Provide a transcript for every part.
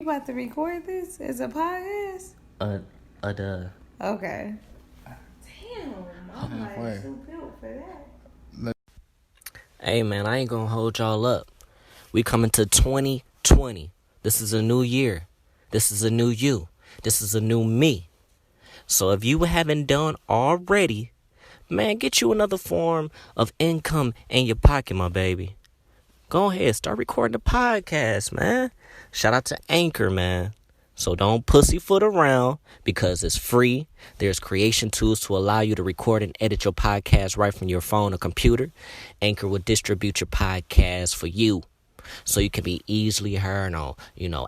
You about to record this as a podcast? Uh, duh. Okay. Damn, I'm like too built for that. Hey, man, I ain't gonna hold y'all up. We coming to 2020. This is a new year. This is a new you. This is a new me. So if you haven't done already, man, get you another form of income in your pocket, my baby. Go ahead, start recording the podcast, man. Shout out to Anchor, man. So don't pussyfoot around because it's free. There's creation tools to allow you to record and edit your podcast right from your phone or computer. Anchor will distribute your podcast for you so you can be easily heard on,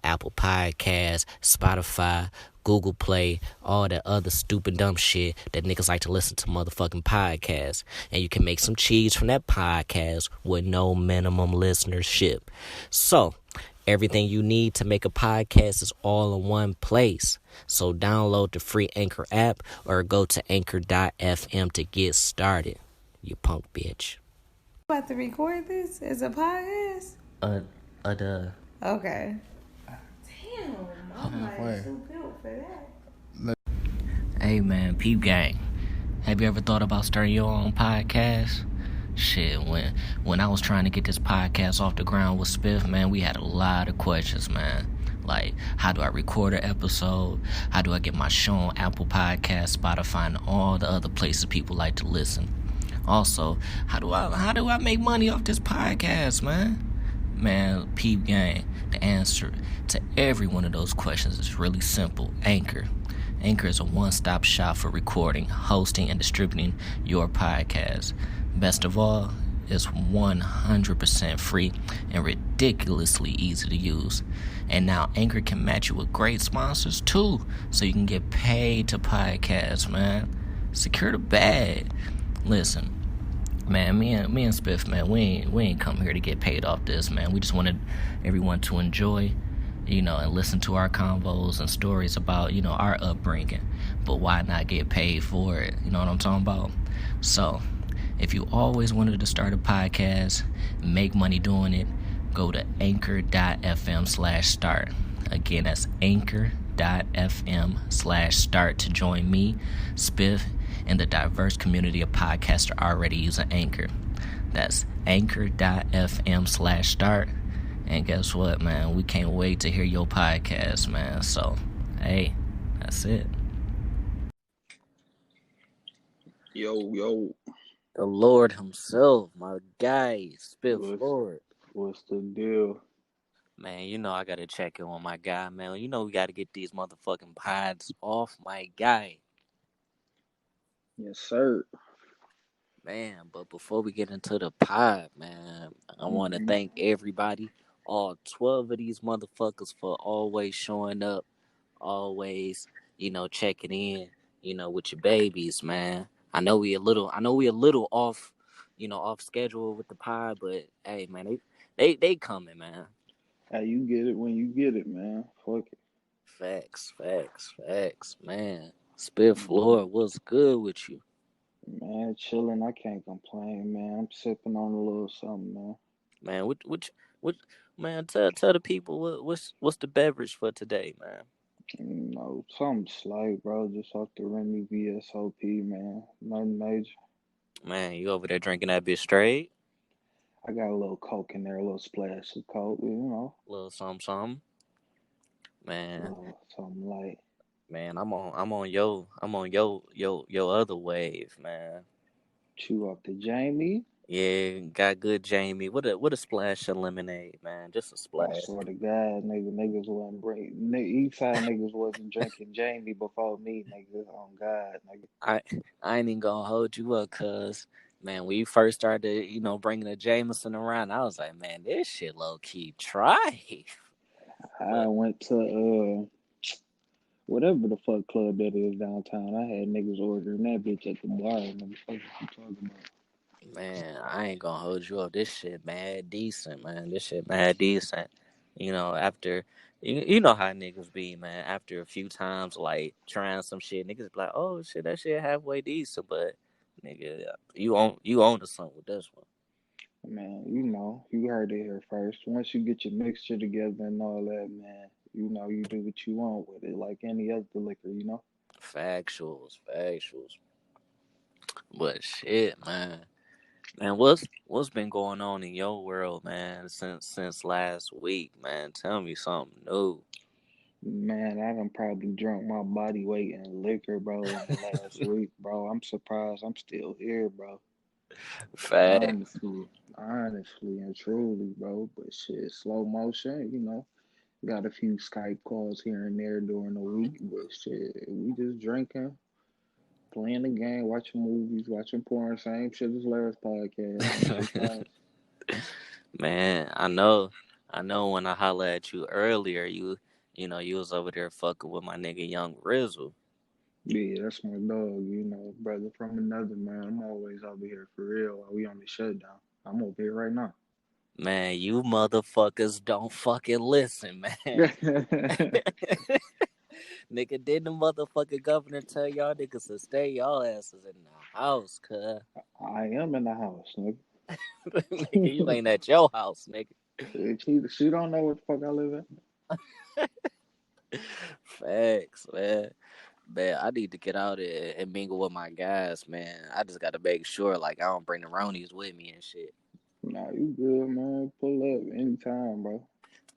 Apple Podcasts, Spotify, Google Play, all that other stupid dumb shit that niggas like to listen to motherfucking podcasts. And you can make some cheese from that podcast with no minimum listenership. So, everything you need to make a podcast is all in one place. So download the free Anchor app or go to anchor.fm to get started. You punk bitch. You about to record this as a podcast? Duh. Okay. Damn, I'm like too built for that. Hey man, peep gang. Have you ever thought about starting your own podcast? Shit, when I was trying to get this podcast off the ground with Spiff, man, we had a lot of questions, man. Like, how do I record an episode? How do I get my show on Apple Podcasts, Spotify, and all the other places people like to listen? Also, how do I make money off this podcast, man? Man, peep gang, the answer to every one of those questions is really simple. Anchor. Anchor is a one-stop shop for recording, hosting, and distributing your podcast. Best of all, it's 100% free and ridiculously easy to use. And now Anchor can match you with great sponsors too, so you can get paid to podcast, man. Secure the bag. Listen, man, me and Spiff, man, we ain't come here to get paid off this, man. We just wanted everyone to enjoy, and listen to our convos and stories about, our upbringing. But why not get paid for it? You know what I'm talking about? So, if you always wanted to start a podcast, make money doing it, go to anchor.fm/start. Again, that's anchor.fm/start to join me, Spiff, and the diverse community of podcasters already using Anchor. That's anchor.fm/start. And guess what, man? We can't wait to hear your podcast, man. So, hey, that's it. Yo. The Lord himself, my guy, Spiff Lord. What's the deal? Man, I gotta check in on my guy, man. We gotta get these motherfucking pods off my guy. Yes, sir. Man, but before we get into the pod, man, I want to thank everybody, all 12 of these motherfuckers, for always showing up, always, checking in, with your babies, man. I know we a little off, off schedule with the pod, but hey, man, they coming, man. Hey, you get it when you get it, man. Fuck it. Facts, man. Spiff Lord, what's good with you? Man, chilling. I can't complain, man. I'm sipping on a little something, man. Man, what, man? Tell the people what's the beverage for today, man. Something slight, bro. Just off the Remy VSOP, man. Nothing major. Man, you over there drinking that bitch straight? I got a little Coke in there, a little splash of Coke, Little something. Man, something light. man, I'm on your other wave, man. Chew up the Jamie. Yeah, got good Jamie. What a splash of lemonade, man. Just a splash. I swear to God, niggas wasn't Eastside niggas wasn't drinking Jamie before me, niggas. On God, nigga. I ain't even gonna hold you up, cuz, man, when you first started, bringing the Jameson around, I was like, man, this shit low key try. I went to whatever the fuck club that is downtown. I had niggas ordering that bitch at the bar. Niggas, what you talking about? Man, I ain't gonna hold you up. This shit mad decent, man. This shit mad decent. After you know how niggas be, man. After a few times, like trying some shit, niggas be like, "Oh shit, that shit halfway decent," but nigga, you own to something with this one. Man, you heard it here first. Once you get your mixture together and all that, man, You do what you want with it, like any other liquor. Factuals. But shit, man. Man, what's been going on in your world, man, since last week, man? Tell me something new. Man, I done probably drunk my body weight in liquor, bro, in the last week, bro. I'm surprised I'm still here, bro. Fact. Honestly and truly, bro. But shit, slow motion. Got a few Skype calls here and there during the week, but shit, we just drinking, playing the game, watching movies, watching porn, same shit as last podcast. Ain't shit changed. Man, I know when I holla at you earlier, you was over there fucking with my nigga Young Rizzle. Yeah, that's my dog, brother from another man. I'm always over here for real while we on the shutdown. I'm over here right now. Man, you motherfuckers don't fucking listen, man. Nigga, didn't the motherfucking governor tell y'all niggas to stay y'all asses in the house, cuz? I am in the house, nigga. Nigga, you ain't at your house, nigga. She don't know what the fuck I live Facts, man. Man, I need to get out there and mingle with my guys, man. I just gotta make sure, like, I don't bring the Ronies with me and shit. at. Nah, you good, man. Pull up anytime, bro.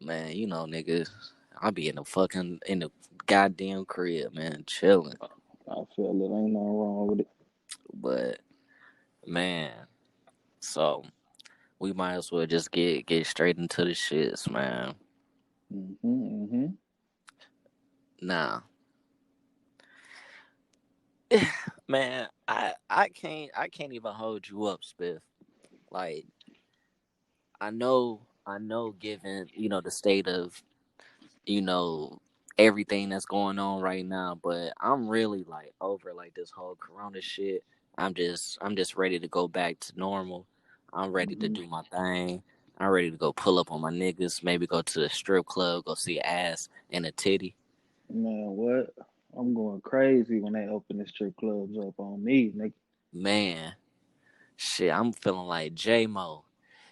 Man, nigga, I'll be in the goddamn crib, man, chilling. I feel it. Ain't nothing wrong with it. But man, so we might as well just get straight into the shits, man. Mm-hmm. Now, man, I can't even hold you up, Spiff. Like, I know, given the state of everything that's going on right now, but I'm really like over like this whole corona shit. I'm just ready to go back to normal. I'm ready to Mm-hmm. do my thing. I'm ready to go pull up on my niggas, maybe go to the strip club, go see ass and a titty. Man, what? I'm going crazy when they open the strip clubs up on me, nigga. Man, shit, I'm feeling like J Mo.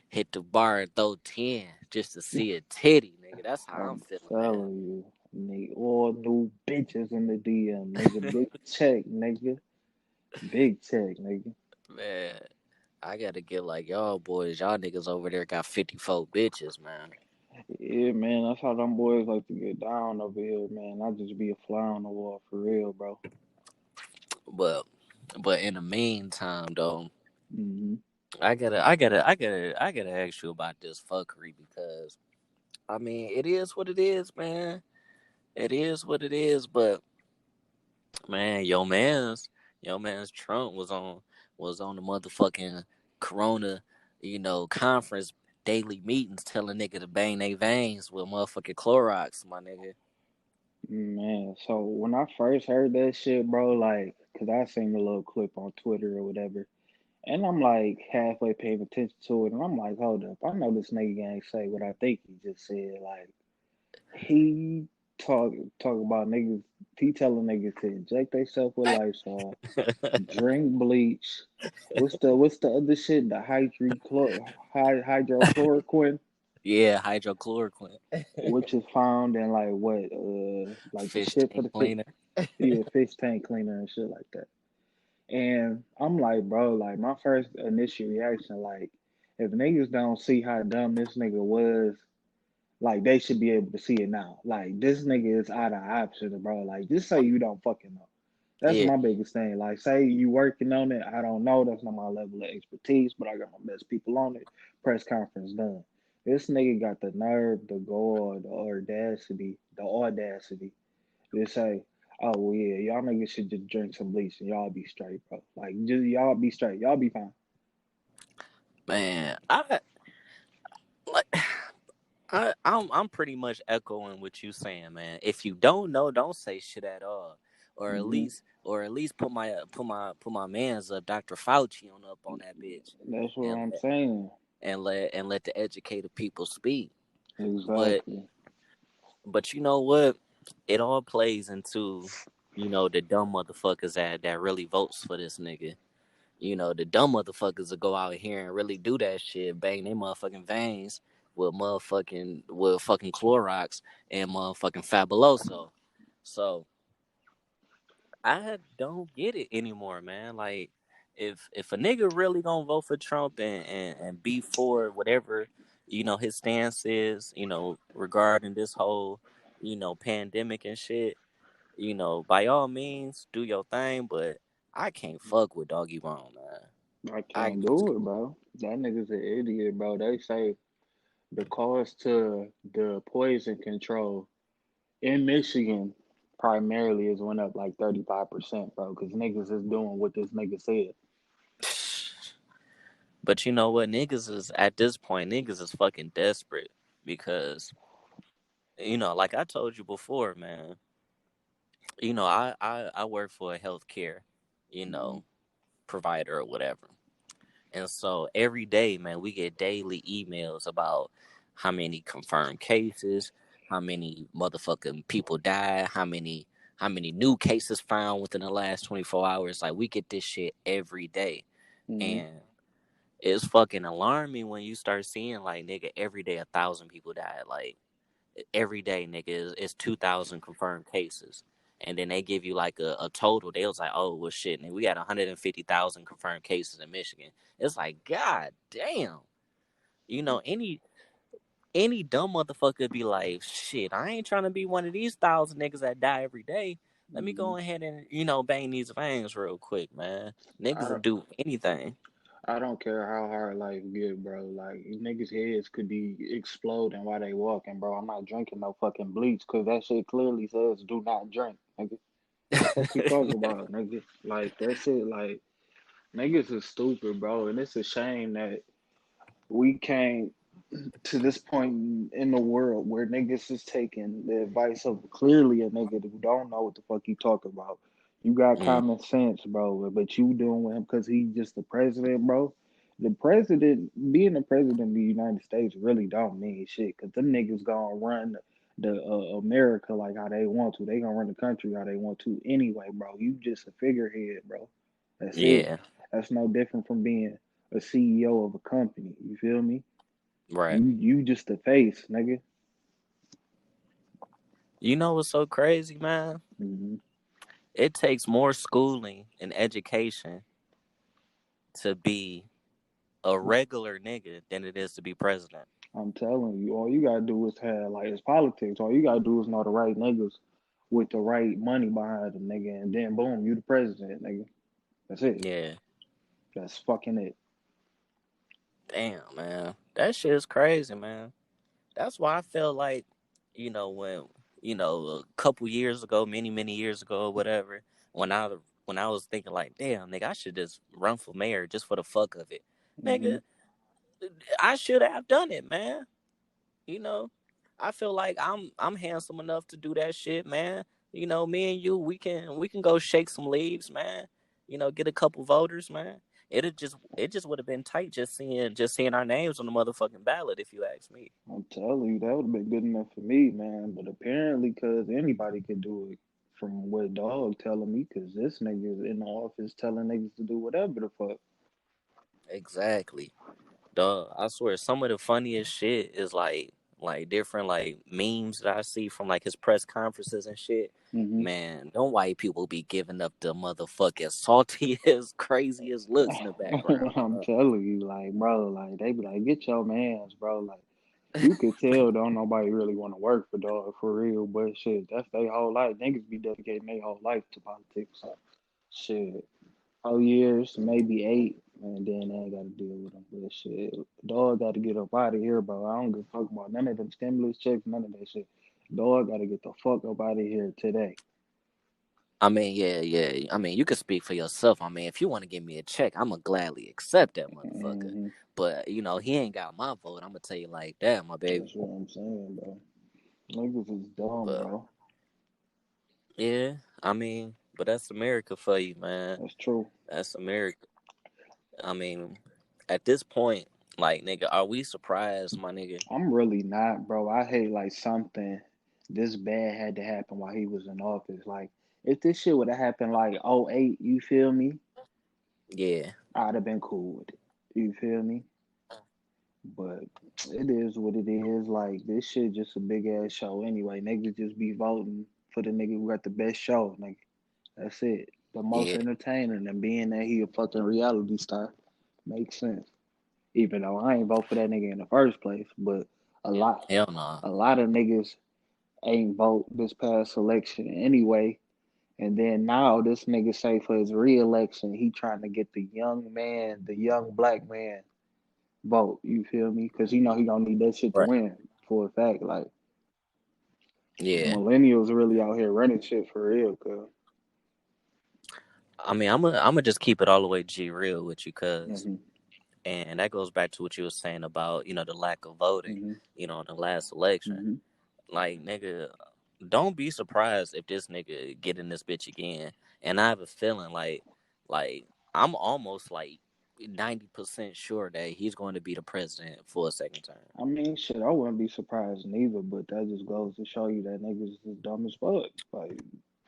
Hit the bar and throw 10 just to see a titty, nigga. That's how I'm I'm feeling, man. telling you. Need all new bitches in the DM, nigga. Big check, nigga. Big check, nigga. Man, I gotta get like y'all boys. Y'all niggas over there got 54 bitches, man. Yeah, man, that's how them boys like to get down over here, man. I just be a fly on the wall for real, bro. But in the meantime, though, Mm-hmm. I gotta ask you about this fuckery because I mean it is what it is, man. It is what it is. But man, your man's Trump was on the motherfucking Corona, conference daily meetings, telling nigga to bang they veins with motherfucking Clorox, my nigga. Man, so when I first heard that shit, bro, like, cause I seen the little clip on Twitter or whatever, and I'm like halfway paying attention to it, and I'm like, hold up, I know this nigga ain't say what I think he just said. Like, he talk about niggas, he telling niggas to inject themselves with Lysol, drink bleach. What's the other shit? The hydrochloroquine, Yeah, hydrochloroquine. which is found in like what like the Fish shit for tank the fish, cleaner. yeah, fish tank cleaner and shit like that. And I'm like, bro, like my first initial reaction, like, if niggas don't see how dumb this nigga was, like they should be able to see it now. Like this nigga is out of options, bro. Like just say you don't fucking know. That's Yeah, my biggest thing. Like say you working on it, I don't know. That's not my level of expertise, but I got my best people on it. Press conference done. This nigga got the nerve, the gall, the audacity to say, "Oh well, yeah, y'all niggas should just drink some bleach and y'all be straight, bro. Like just y'all be straight, y'all be fine." man. Like I'm pretty much echoing what you saying, man. If you don't know, don't say shit at all, or at Hmm. least put my man's up, Dr. Fauci on that bitch, That's what and I'm let saying. and let the educated people speak. But Exactly. but you know what? It all plays into the dumb motherfuckers that really votes for this nigga. The dumb motherfuckers will go out here and really do that shit, bang they motherfucking veins, with fucking Clorox and motherfucking Fabuloso. So I don't get it anymore, man. Like, if a nigga really gonna vote for Trump and be for whatever, his stance is, regarding this whole, pandemic and shit, by all means do your thing, but I can't fuck with Doggy Bone, man. I I can't just do it, bro. That nigga's an idiot, bro. They say the cost to the poison control in Michigan primarily has went up like 35%, bro, because niggas is doing what this nigga said. But you know what, niggas is at this point, niggas is fucking desperate because like I told you before, man. I work for a healthcare, you Mm-hmm. know, provider or whatever. And so every day, man, we get daily emails about how many confirmed cases, how many motherfucking people died, how many new cases found within the last 24 hours. Like we get this shit every day. Mm-hmm. And it's fucking alarming when you start seeing like nigga every day 1,000 people died. Like every day, nigga, is 2,000 confirmed cases. And then they give you like a total. They was like, oh, well, shit, nigga, we got 150,000 confirmed cases in Michigan. It's like, god damn. Any dumb motherfucker be like, shit, I ain't trying to be one of these 1,000 niggas that die every day. Let me Mm-hmm. go ahead and, bang these veins real quick, man. I Niggas will don't, do anything. I don't care how hard life get, bro. Like niggas' heads could be exploding while they walking, bro. I'm not drinking no fucking bleach because that shit clearly says do not drink, nigga. Fuck you talking about, nigga? Like that shit, like niggas is stupid, bro. And it's a shame that we came to this point in the world where niggas is taking the advice of clearly a nigga who don't know what the fuck you talk about. You got Mm, common sense, bro, but you doing with him because he's just the president, bro. The president, being the president of the United States, really don't mean shit because them niggas gonna run the America like how they want to. They gonna run the country how they want to anyway, bro. You just a figurehead, bro. That's it. yeah, That's no different from being a CEO of a company. You feel me? right. You just the face, nigga. You know what's so crazy, man? Hmm. It takes more schooling and education to be a regular nigga than it is to be president. I'm telling you, all you gotta do is have like it's politics. All you gotta do is know the right niggas with the right money behind them, nigga, and then boom, you the president, nigga. That's it. Yeah. That's fucking it. Damn, man. That shit is crazy, man. That's why I felt like, when, a couple years ago, many years ago or whatever, when I when I was thinking like, damn, nigga, I should just run for mayor just for the fuck of it. Hmm. Nigga, I should have done it, man. You know, I feel like I'm handsome enough to do that shit, man. Me and you, we can go shake some leaves, man. Get a couple voters, man. It just would have been tight just seeing our names on the motherfucking ballot, if you ask me. I'm telling you, that would have been good enough for me, man. But apparently, cause anybody could do it, from what dog telling me, cause this nigga is in the office telling niggas to do whatever the fuck. Exactly. Dog, I swear some of the funniest shit is like different like memes that I see from like his press conferences and shit. Hmm. Man, don't white people be giving up the motherfucking salty as crazy as looks in the background, I'm telling you, like, bro, like they be like, get your mans, bro. Like you could tell don't nobody really want to work for dog for real, but shit, that's their whole life. Niggas be dedicating their whole life to politics. So shit, 4 years, maybe 8, and then they ain't got to deal with them. But shit, dog got to get up out of here, bro. I don't give a fuck about none of them stimulus checks, none of that shit. Dog got to get the fuck up out of here today. I mean, yeah, yeah. I mean, you can speak for yourself. I mean, if you want to give me a check, I'm gonna gladly accept that motherfucker. Hmm. But he ain't got my vote. I'm gonna tell you like that, my baby. That's what I'm saying, bro. Niggas is dumb, But bro. yeah, I mean, but that's America for you, man. That's true. That's America. I mean, at this point, like, nigga, are we surprised, my nigga? I'm really not, bro. I hate like something this bad had to happen while he was in office. Like, if this shit would have happened like '08, you feel me? Yeah, I'd have been cool with it. You feel me? But it is what it is. Like this shit just a big ass show anyway. Niggas just be voting for the nigga who got the best show. Nigga. That's it. The most Yeah, entertaining and being that he a fucking reality star makes sense. Even though I ain't vote for that nigga in the first place, but a lot hell no. a lot of niggas ain't vote this past election anyway. And then now this nigga say for his re-election, he trying to get the young man, the young black man vote. You feel me? Because he know he gonna need that shit to Right. win for a fact. Like Yeah. millennials really out here running shit for real. Cause I mean, I'm gonna just keep it all the way G real with you, cuz, hmm and that goes back to what you were saying about, the lack of voting, hmm in the last election. hmm Like, nigga, don't be surprised if this nigga get in this bitch again. And I have a feeling like I'm almost like 90% sure that he's going to be the president for a second term. I mean, shit, I wouldn't be surprised neither. But that just goes to show you that niggas is dumb as fuck. Like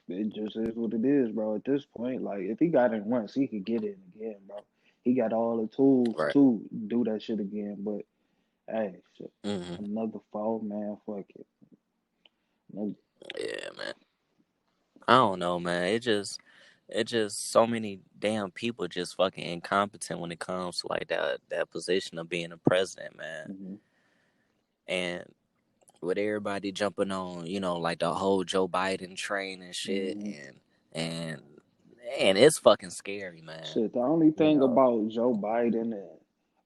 it just is what it is, bro. At this point, like if he got in once, he could get in again, bro. He got all the tools Right. to do that shit again. But hey, shit, Hmm. another fall, man. Fuck it. No, Yeah, man. I don't know, man. It just so many damn people just fucking incompetent when it comes to like that position of being a president, man. hmm And with everybody jumping on, like the whole Joe Biden train and shit, hmm and it's fucking scary, man. Shit, the only You thing know, about Joe Biden and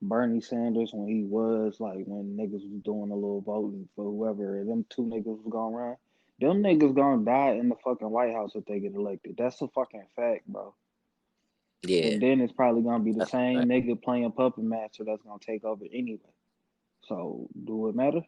Bernie Sanders when he was like when niggas was doing a little voting for whoever them two niggas was gonna run, them niggas gonna die in the fucking White House if they get elected. That's a fucking fact, bro. yeah, And then it's probably gonna be the that's same right. nigga playing puppet master that's gonna take over anyway. So do it matter?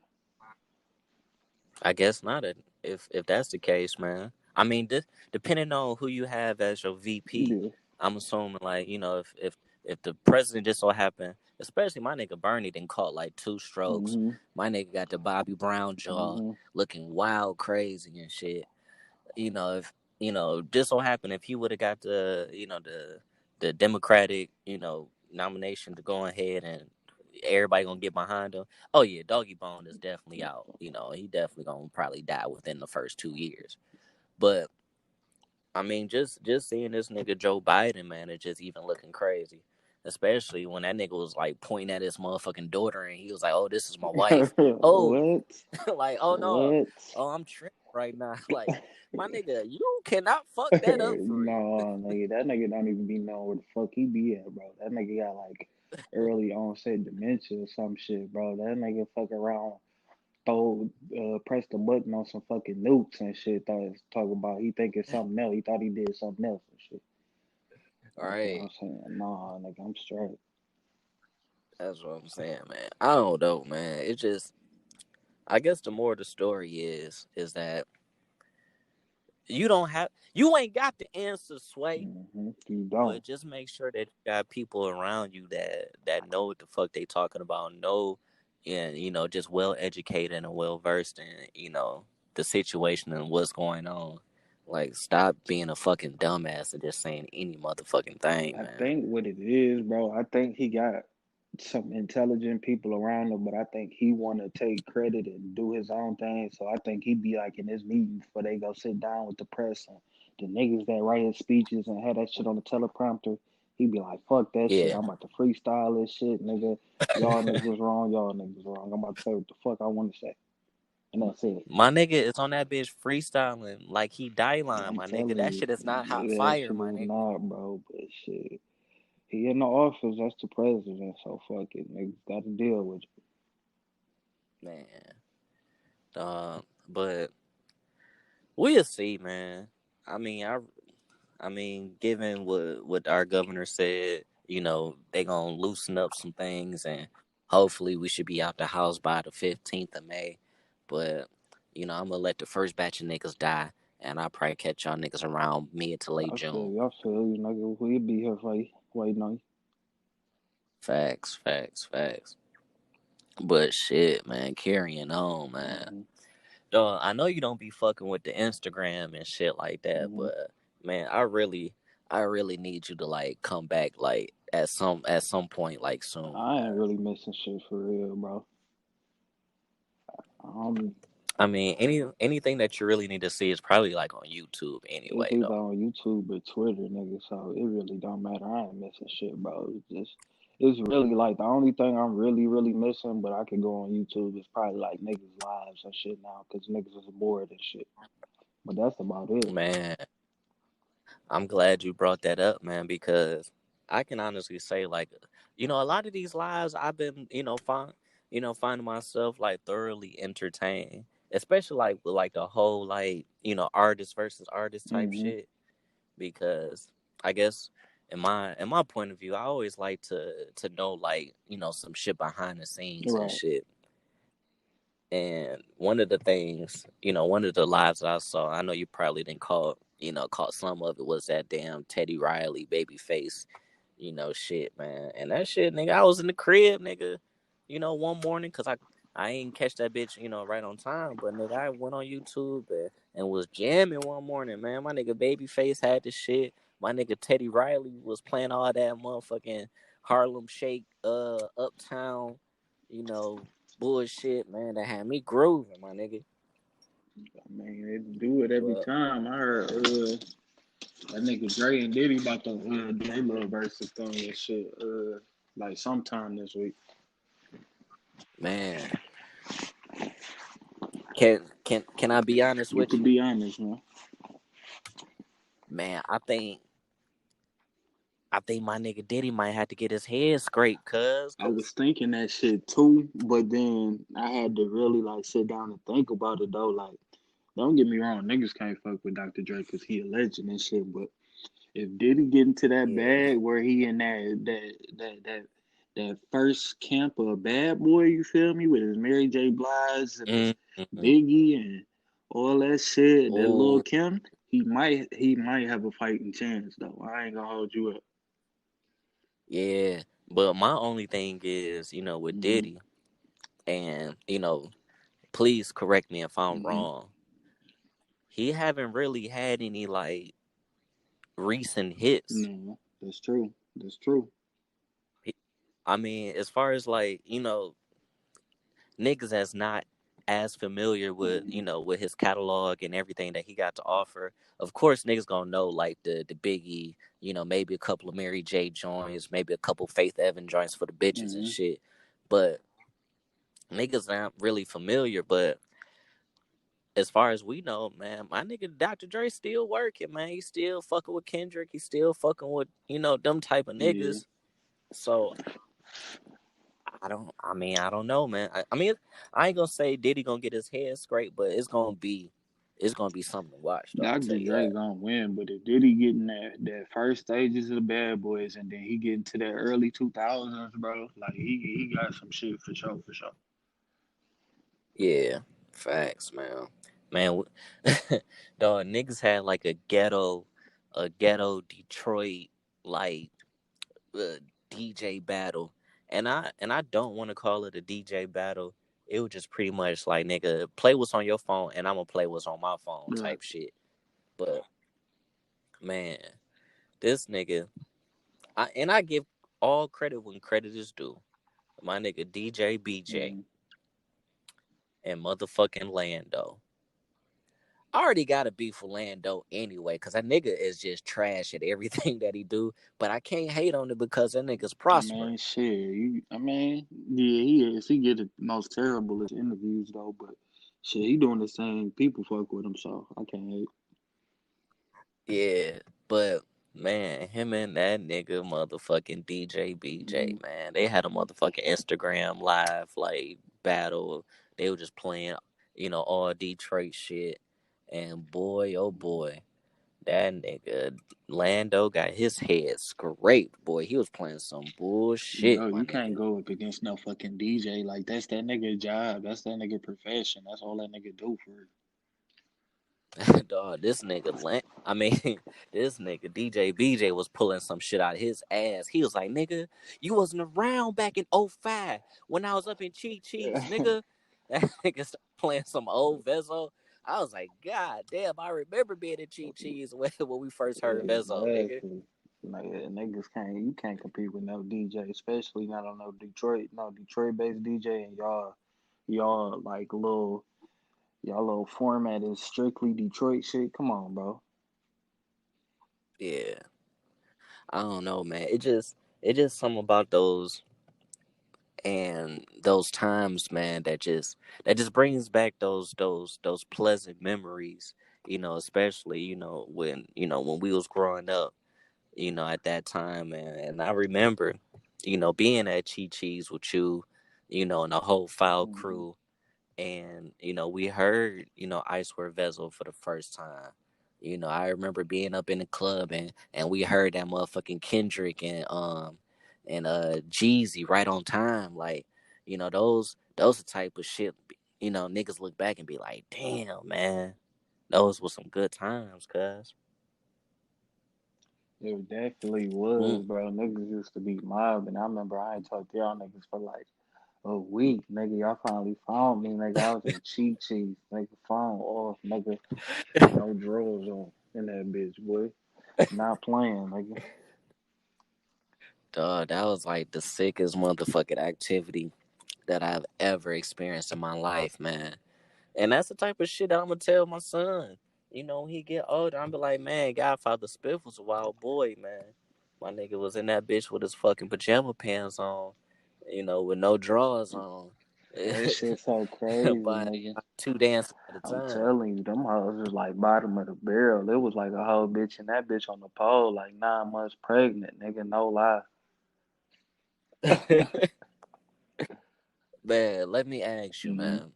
I guess not. If that's the case, man. I mean, depending on who you have as your VP, Yeah. I'm assuming like if the president just so happened, especially my nigga Bernie, didn't caught like two strokes. hmm My nigga got the Bobby Brown jaw, hmm looking wild, crazy and shit. If just so happened if he would have got the Democratic nomination to go ahead and everybody gonna get behind him. Oh yeah, Doggy Bone is definitely out. He definitely gonna probably die within the first 2 years. But I mean, just seeing this nigga Joe Biden, man, it's just even looking crazy. Especially when that nigga was like pointing at his motherfucking daughter and he was like, "Oh, this is my wife." Oh, What? like, oh no, What? oh I'm tripping right now. Like, my nigga, you cannot fuck that up for real. No, nigga, that nigga don't even be knowing where the fuck he be at, bro. That nigga got like early onset dementia or some shit, bro. That nigga fuck around, press the button on some fucking nukes and shit. Talk about he think it's something else. He thought he did something else and shit. All That's what right, I'm saying. Nah, nigga, I'm straight. that's what I'm saying, man. I don't know, man. It just, I guess the more the story is that you ain't got the answer, Sway. You But don't. just make sure that you got people around you that know what the fuck they talking about, know, and just well educated and well versed in the situation and what's going on. Like, stop being a fucking dumbass and just saying any motherfucking thing, I man. think what it is, bro. I think he got some intelligent people around him, but I think he want to take credit and do his own thing. So I think he be like in his meetings before they go sit down with the press and the niggas that write his speeches and have that shit on the teleprompter. He be like, "Fuck that shit! Yeah, I'm about to freestyle this shit, nigga. Y'all niggas wrong. Y'all niggas wrong. I'm about to say what the fuck I want to say, and that's it." my nigga is on that bitch freestyling like he die line, I'm my nigga. telling That you, shit is not hot that fire, shit my is nigga. not, bro. But shit. He in the office, that's the president, so fuck it. Niggas gotta deal with Man, but we'll see, man. I mean, given what our governor said, they gonna loosen up some things, and hopefully we should be out the house by the 15th of May. But I'm gonna let the first batch of niggas die, and I'll probably catch y'all niggas around mid to late June. I feel you, nigga. We'll be here for you, waiting on you. Facts, facts, facts. But shit, man, carrying on, man. Mm-hmm. I know you don't be fucking with the Instagram and shit like that, Mm-hmm. but man, I really need you to like come back like at some point like soon. I ain't really missing shit for real, bro. I mean, anything that you really need to see is probably like on YouTube It's anyway, either though. on YouTube or Twitter, nigga. So it really don't matter. I ain't missing shit, bro. It's really like the only thing I'm really missing, but I could go on YouTube is probably like niggas lives and shit now, cause niggas is bored and shit. But that's about it. Man, I'm glad you brought that up, man, because I can honestly say, like, a lot of these lives I've been, finding myself like thoroughly entertained, especially like with like the whole like, artist versus artist type Mm-hmm. shit. Because I guess in my point of view, I always like to know like, some shit behind the scenes and Right. shit. And one of the things, one of the lives that I saw, I know you probably didn't caught some of it, was that damn Teddy Riley Babyface, shit, man. And that shit, nigga, I was in the crib, nigga, one morning, cause I ain't catch that bitch, right on time, but nigga, I went on YouTube and was jamming one morning, man. My nigga Babyface had the shit. My nigga Teddy Riley was playing all that motherfucking Harlem Shake, Uptown, you know, bullshit, man, that had me grooving, my nigga. I mean, they do it every But time. I heard that nigga Dre and Diddy about to do their little versus thing and shit. Like sometime this week. man, can I be honest You with could you? be honest, man. Man, I think my nigga Diddy might have to get his head scraped, I was cause thinking that shit too, but then I had to really like sit down and think about it though. Like, don't get me wrong, niggas can't fuck with Dr. Dre because he a legend and shit. But if Diddy get into that yeah, bag where he in that first camp of bad boy, you feel me, with his Mary J. Blige and his mm-hmm. Biggie and all that shit, that Lil Oh Kim, he might have a fighting chance though. I ain't gonna hold you up. yeah, but my only thing is, with Mm-hmm. Diddy, and please correct me if I'm Mm-hmm. wrong. He haven't really had any like recent hits. No, that's true. That's true. He- I mean, as far as like niggas that's not as familiar with Mm-hmm. with his catalog and everything that he got to offer. Of course, niggas gonna know like the Biggie, maybe a couple of Mary J joints, maybe a couple Faith Evan joints for the bitches and Mm-hmm. shit. But niggas not really familiar. But as far as we know, man, my nigga Dr. Dre still working, man. He still fucking with Kendrick. He still fucking with them type of Yeah. niggas. So I don't know, man. I mean, I ain't gonna say Diddy gonna get his head scraped, but it's gonna be something to watch, though. I'll tell Dr. you Dre that. gonna win, but if Diddy getting that first stages of the Bad Boys and then he get into that early 2000s, bro, like he got some shit for sure, for sure. Yeah, facts, man. Man, dog, niggas had like a ghetto Detroit like uh, DJ battle, and I don't want to call it a DJ battle. It was just pretty much like, nigga, play what's on your phone, and I'm gonna play what's on my phone Right. type shit. But man, this nigga, I give all credit when credit is due. My nigga DJ BJ Mm-hmm. and motherfucking Lando. I already got a beef with Lando anyway, cause that nigga is just trash at everything that he do. But I can't hate on it because that nigga's I mean, prospering. shit. I mean, yeah, he is. He get the most terrible interviews though, but shit, he doing the same. People fuck with him, so I can't hate. Yeah, but man, him and that nigga motherfucking DJ Mm-hmm. BJ, man, they had a motherfucking Instagram live like battle. They were just playing, all Detroit shit. And boy, oh boy, that nigga Lando got his head scraped. Boy, he was playing some bullshit, Bro, my you can't nigga. go up against no fucking DJ. Like that's that nigga job. That's that nigga profession. That's all that nigga do for it. Dog, this nigga, I mean, this nigga DJ BJ was pulling some shit out of his ass. He was like, nigga, you wasn't around back in '05 when I was up in Cheat Cheese, nigga. That nigga started playing some old Vezo. I was like, God damn, I remember being in Cheat Cheese when we first heard Vezo, nigga. Exactly. Like you can't compete with no DJ, especially not on no Detroit based DJ, and y'all like y'all little format is strictly Detroit shit. Come on, bro. Yeah, I don't know, man. It just something about those and those times, man, that just brings back those pleasant memories. Especially when we was growing up. At that time, and I remember, being at Chi Chi's with you, and the whole file Mm-hmm. crew, and we heard Icewear Vessel for the first time. I remember being up in the club, and we heard that motherfucking Kendrick and Jeezy right on time. Like, those the type of shit, niggas look back and be like, damn, man, those were some good times, cuz. It definitely was, Mm. bro. Niggas used to be mobbing. I remember I ain't talked to y'all niggas for like a week, nigga. Y'all finally found me, nigga. I was at Cheat Cheese, nigga. Phone off, nigga. No drawers on in that bitch, boy. Not playing, nigga. Dog, that was like the sickest motherfucking activity that I've ever experienced in my life, man. And that's the type of shit that I'm gonna tell my son. When he get older, I'm be like, man, Godfather Spiff was a wild boy, man. My nigga was in that bitch with his fucking pajama pants on, with no drawers on, That shit so crazy, buying nigga. two dances at a I'm time. telling you, them hoes was like bottom of the barrel. It was like a whole bitch and that bitch on the pole, like 9 months pregnant, nigga. No lie. Man, let me ask you, Mm-hmm. man.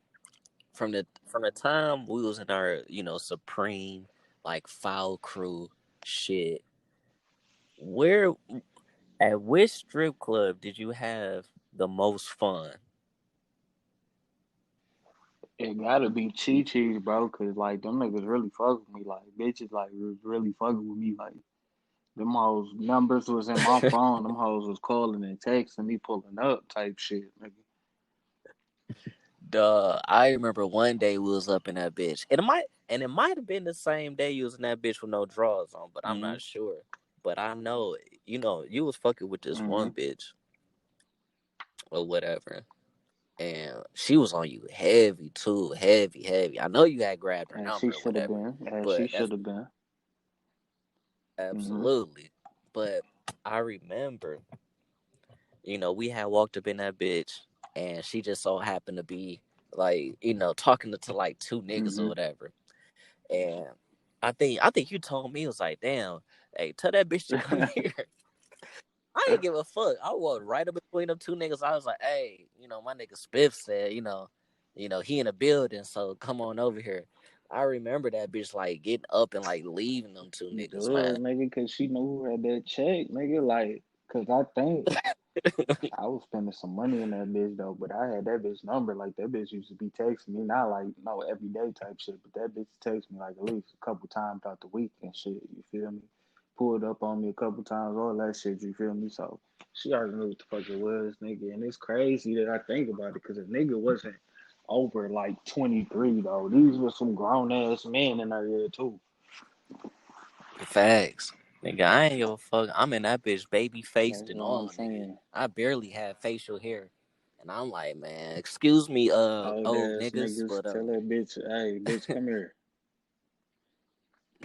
From the time we was in our supreme like foul crew shit, where at which strip club did you have the most fun? It gotta be Chi Chi's, bro, cause like them niggas really fuck with me. Like bitches like was really fucking with me. Like them hoes numbers was in my phone. Them hoes was calling and texting me, pulling up type shit, nigga. Duh, I remember one day we was up in that bitch, and it might have been the same day you was in that bitch with no drawers on, but I'm Mm-hmm. not sure. But I know, you was fucking with this Mm-hmm. one bitch or whatever, and she was on you heavy too, heavy, heavy. I know you had grabbed her And she number or should have whatever, been. And she but should that's have been. Mm-hmm. absolutely. But I remember, we had walked up in that bitch, and she just so happened to be like, talking to like two niggas or Mm-hmm. whatever. And I think you told me, it was like, damn, hey, tell that bitch to come here. I ain't give a fuck. I walked right up between them two niggas. I was like, hey, my nigga Spiff said, he in the building, so come on over here. I remember that bitch like getting up and like leaving them two niggas, Duh, man. nigga, cause she knew who had that check, nigga. Like, cause I think I was spending some money in that bitch though, but I had that bitch number. Like that bitch used to be texting me, not like no everyday type shit, but that bitch text me like at least a couple times out the week and shit. You feel me? Pulled up on me a couple times, all that shit. You feel me? So she already knew what the fuck it was, nigga. And it's crazy that I think about it, cause a nigga wasn't over like 23 though. These were some grown ass men in there here too. Facts. Nigga, I ain't give a fuck. I'm in that bitch baby faced That's and what I'm all, nigga. saying. I barely had facial hair. And I'm like, man, excuse me, Old old ass niggas, niggas but tell that bitch, hey, bitch, come here.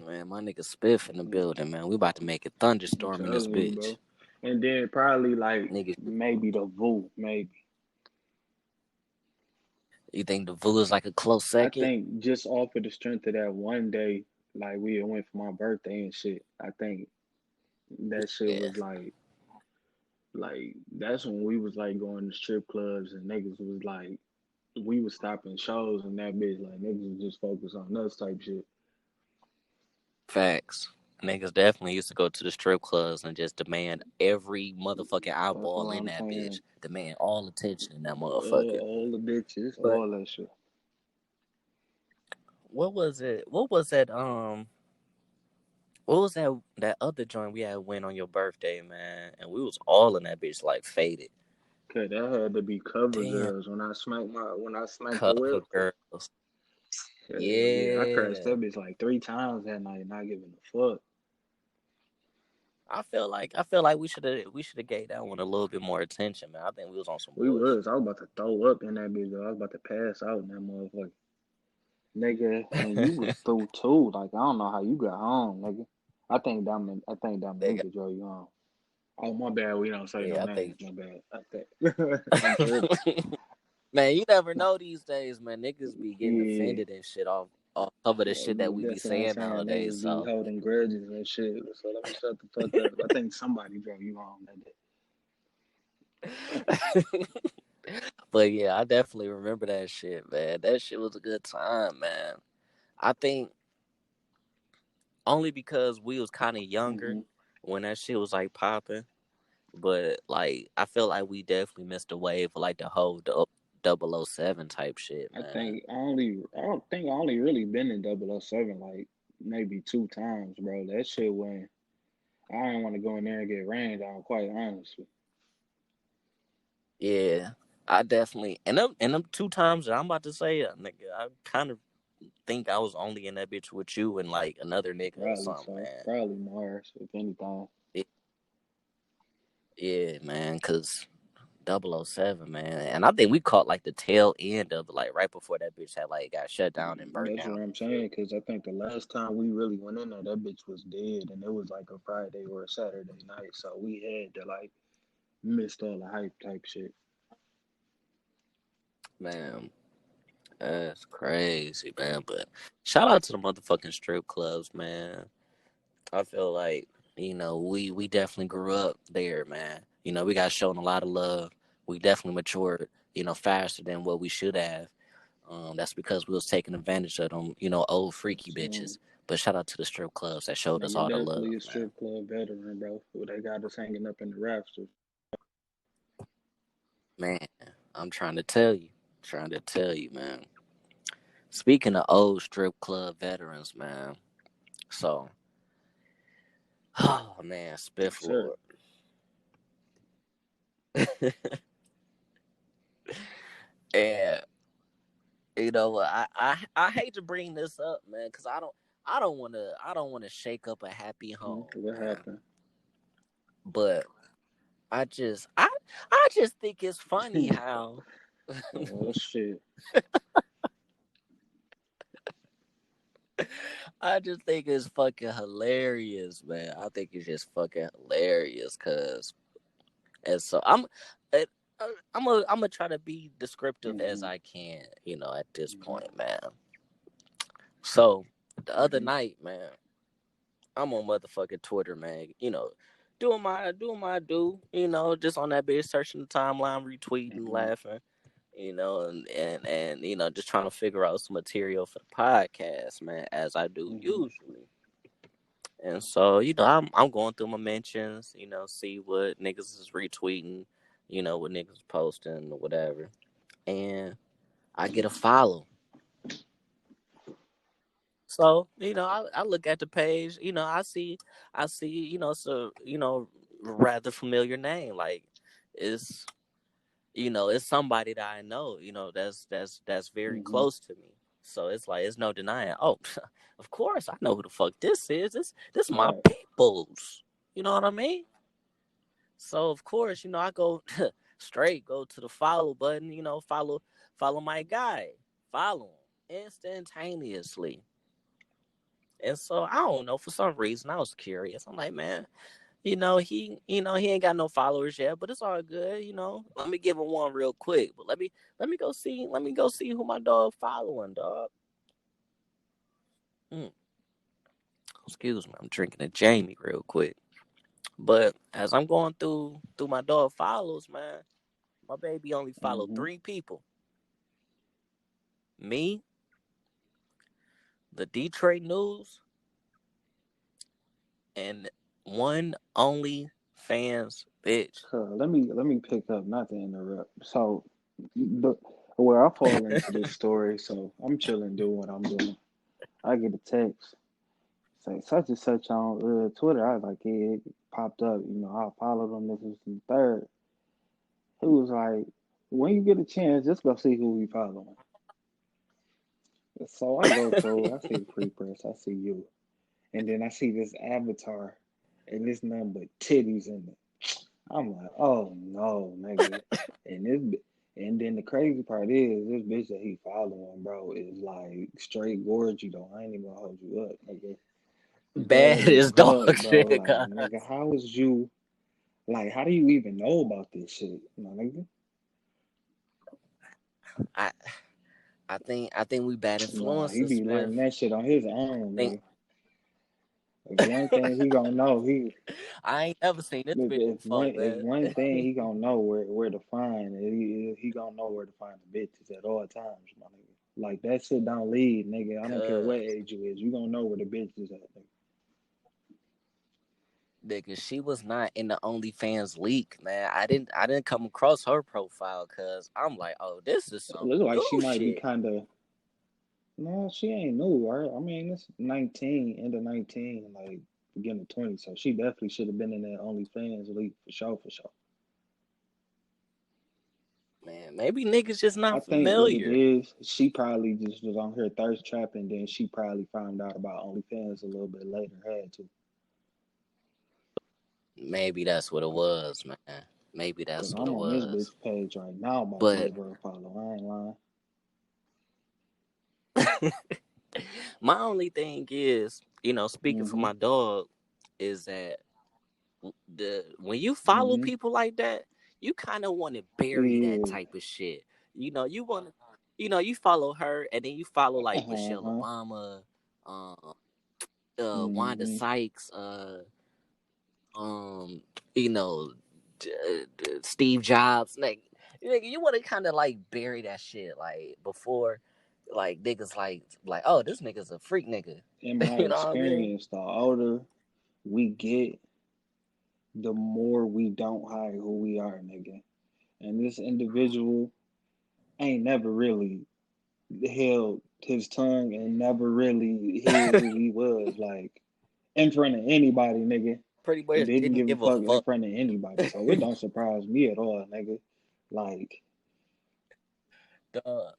man, my nigga Spiff in the building, man. We about to make a I'm thunderstorm in this telling you, bitch. bro. And then probably like Nigga, maybe the Vu, maybe. you think the Vu is like a close I second? think just off of the strength of that one day, like we had went for my birthday and shit. I think that shit Yeah, was like that's when we was like going to strip clubs and niggas was like we was stopping shows and that bitch like niggas was just focused on us type shit. facts. Niggas definitely used to go to the strip clubs and just demand every motherfucking That's what eyeball in I'm that saying. bitch. Demand all attention in that motherfucker. All the bitches, But all that shit. what was it? What was that other joint we had went on your birthday, man? And we was all in that bitch like faded. Cause that had to be cover Damn, girls when I smacked the cover whip. girls. Hell yeah, I crashed Yeah. that bitch like 3 times that night, not giving a fuck. I feel like we should have gave that one a little bit more attention, man. I think we was on some We bullshit. was. I was about to throw up in that bitch. Though. I was about to pass out in that motherfucker. Nigga, and you was through too. Like I don't know how you got home, nigga. I think Nigga, Dominica drove you home. Oh my bad, we don't say no yeah, I names. think. My bad. I think I'm tripping. Man, you never know these days, man. Niggas be getting Yeah, offended and shit off some of the shit that we be that's what I'm saying saying. nowadays. Niggas be So, holding grudges and shit. So let me shut the fuck up. I think somebody drove you home that day. but yeah, I definitely remember that shit, man. That shit was a good time, man. I think only because we was kind of younger Mm-hmm. when that shit was like popping. But like, I feel like we definitely missed a wave for like the whole 007 type shit, man. I don't think I only really been in 007 like maybe 2 times, bro. That shit when I didn't want to go in there and get rained on, quite honestly. Yeah, I definitely and them 2 times that I'm about to say, nigga, I kind of think I was only in that bitch with you and like another nigga or Probably something, so. man. Probably Mars, if anything. Yeah, yeah, man, cause 007, man, and I think we caught like the tail end of it, like right before that bitch had like got shut down and burnt That's down what I'm and saying, shit. because I think the last time we really went in there, that bitch was dead, and it was like a Friday or a Saturday night, so we had to like missed all the hype type shit. Man, that's crazy, man. But shout out to the motherfucking strip clubs, man. I feel like we definitely grew up there, man. We got shown a lot of love. We definitely matured, faster than what we should have. That's because we was taking advantage of them, old freaky So, bitches. But shout out to the strip clubs that showed us nigga, all the definitely love, a man. strip club veteran, bro. Who they got us hanging up in the rafters. Man, I'm trying to tell you, man. Speaking of old strip club veterans, man. So, oh man, Yes, Spiff sir. Lord. And I hate to bring this up, man, because I don't want to shake up a happy home, What man. happened? But I just think it's funny how Oh shit. I just think it's fucking hilarious, man. I think it's just fucking hilarious, cause and so it, I'm gonna try to be descriptive as Mm-hmm. I can, at this Mm-hmm. point, man. So the other Mm-hmm. night, man, I'm on motherfucking Twitter, man. Doing my do, just on that bitch searching the timeline, retweeting, Mm-hmm. laughing, and just trying to figure out some material for the podcast, man, as I do Mm-hmm. usually. And so, I'm going through my mentions, see what niggas is retweeting, what niggas is posting or whatever. And I get a follow. So, I look at the page, I see, so, rather familiar name. Like it's, it's somebody that I know, that's very Mm-hmm. close to me. So it's like it's no denying. Oh, of course I know who the fuck this is. This my Right. peoples. You know what I mean? So of course, I go go to the follow button, follow my guy. Follow him instantaneously. And so I don't know, for some reason I was curious. I'm like, man, he ain't got no followers yet, but it's all good, Let me give him one real quick. But let me go see who my dog following, dog. Mm, excuse me, I'm drinking a Jamie real quick. But as I'm going through my dog follows, man, my baby only followed Mm-hmm. 3 people. Me, the Detroit News, and one only fans bitch. So let me pick up, not to interrupt. So the where I fall into this story, so I'm chilling, doing what I'm doing. I get a text say such and such on Twitter. I was like, yeah, it popped up. I followed them. This was the third. He was like, when you get a chance, just go see who we following. So I go through. I see the pre press. I see you, and then I see this avatar. and it's nothing but titties in it. I'm like, oh no, nigga. And and then the crazy part is this bitch that he following, bro, is like straight gorgy though. I ain't even gonna hold you up, nigga. Bad Bad as as fuck, dog bro. shit, Like, cuz. nigga, how is you like how do you even know about this shit? My nigga? I I think we bad Nah, he influences, be man. learning that shit on his own, Think nigga. If one thing he gonna know, I ain't never seen this look, bitch before, if man. one thing he gonna know where to find, he gonna know where to find the bitches at all times, my nigga. Like that shit don't leave, nigga. I don't care what Cuz age you is, you gonna know where the bitches at, nigga. nigga, she was not in the OnlyFans leak, man. I didn't come across her profile cause I'm like, oh, this is It some look like she new might be shit. kind of. No, she ain't new, right? I mean, it's 19, end of 19, like beginning of 20, so she definitely should have been in that OnlyFans league for sure, for sure. Man, maybe niggas just I not think what it familiar. is, she probably just was on her thirst trap, and then she probably found out about OnlyFans a little bit later. Had to, Maybe that's what it was, man. Maybe cause that's what I'm it on this bitch was. page right now, about to But give her a follow. I ain't lying. my only thing is, speaking for Mhm. my dog, is that the when you follow Mhm. people like that, you kind of want to bury that Yeah. type of shit. You want to, you follow her, and then you follow Uh like Michelle huh. Obama, um, Wanda Mhm. Sykes, um, you know, Steve Jobs. Like, you want to kind of like bury that shit like before, like niggas like, oh, this nigga's a freak nigga. In my You know what I mean? experience, the older we get, the more we don't hide who we are, nigga. And this individual ain't never really held his tongue and never really hid who he was, like in front of anybody, nigga. Pretty And much didn't didn't give a give a fuck in fuck. front of anybody. So it don't surprise me at all, nigga. Like, Dog,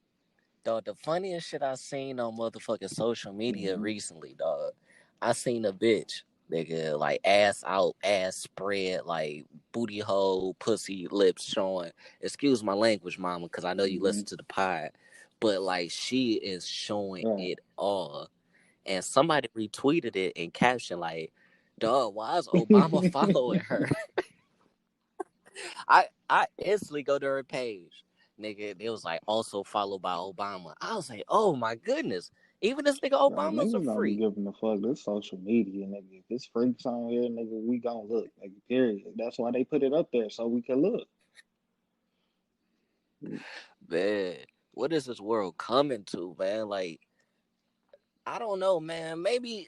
dog, the funniest shit I seen on motherfucking social media mhm. recently, dog. I seen a bitch, nigga, like ass out, ass spread, like booty hole, pussy, lips showing. Excuse my language, mama, because I know you Mhm. listen to the pod. But like she is showing Right. it all. And somebody retweeted it and captioned like, dog, why is Obama following her? I instantly go to her page, nigga. It was like also followed by Obama. I was like, oh my goodness, even this nigga Right. Obama's a Niggas don't be freak. giving a fuck. This social media, nigga. If it's freaks on here, nigga, we gon' look. Like, period. That's why they put it up there so we can look. Man, what is this world coming to, man? Like, I don't know, man. Maybe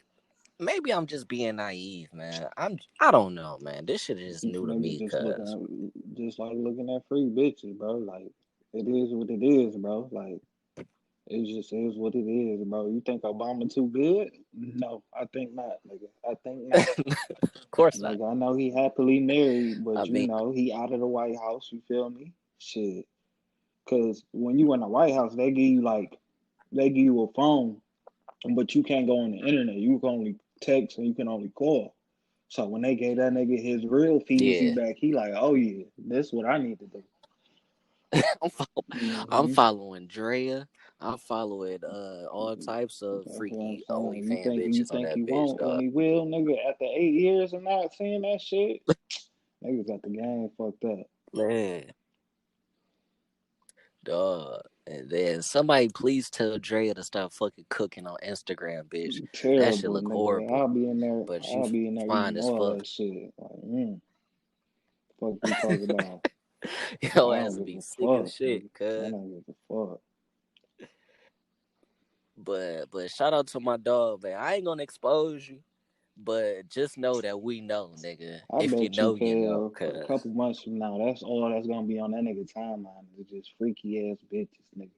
I'm just being naive, man. I don't know, man. This shit is new to Niggas me, just cuz. looking just like looking at free bitches, bro. Like, it is what it is, bro. Like, it just is what it is, bro. You think Obama too good? No, I think not, nigga. I think not. Of course not. Like, I know he happily married, I but you mean, know, he out of the White House, you feel me? Shit. Cause when you in the White House, they give you a phone, but you can't go on the internet. You can only text and you can only call. So when they gave that nigga his real feezy yeah. back, he like, oh yeah, this what I need to do. I'm, follow- I'm Hmm. following Drea. I'm following all types of That's what I'm freaky saying. OnlyFans You bitches on think that he bitch, won't and dog. he will, nigga, after 8 years of not seeing that shit? Niggas got the game fucked up. Man, dog. And then somebody please tell Drea to stop fucking cooking on Instagram, bitch. That shit Terrible, look nigga. horrible. But you I'll be in there eating fine as all fuck. that shit. Like, fuck you talk about. Yo I ass don't to give be a sick as fuck, shit, nigga. I cuz. don't give a fuck. But shout out to my dog, man. I ain't gonna expose you, but just know that we know, nigga. I If you bet you, know, you know, Kev, a cuz. couple months from now, that's all that's gonna be on that nigga timeline. Is just freaky ass bitches, nigga.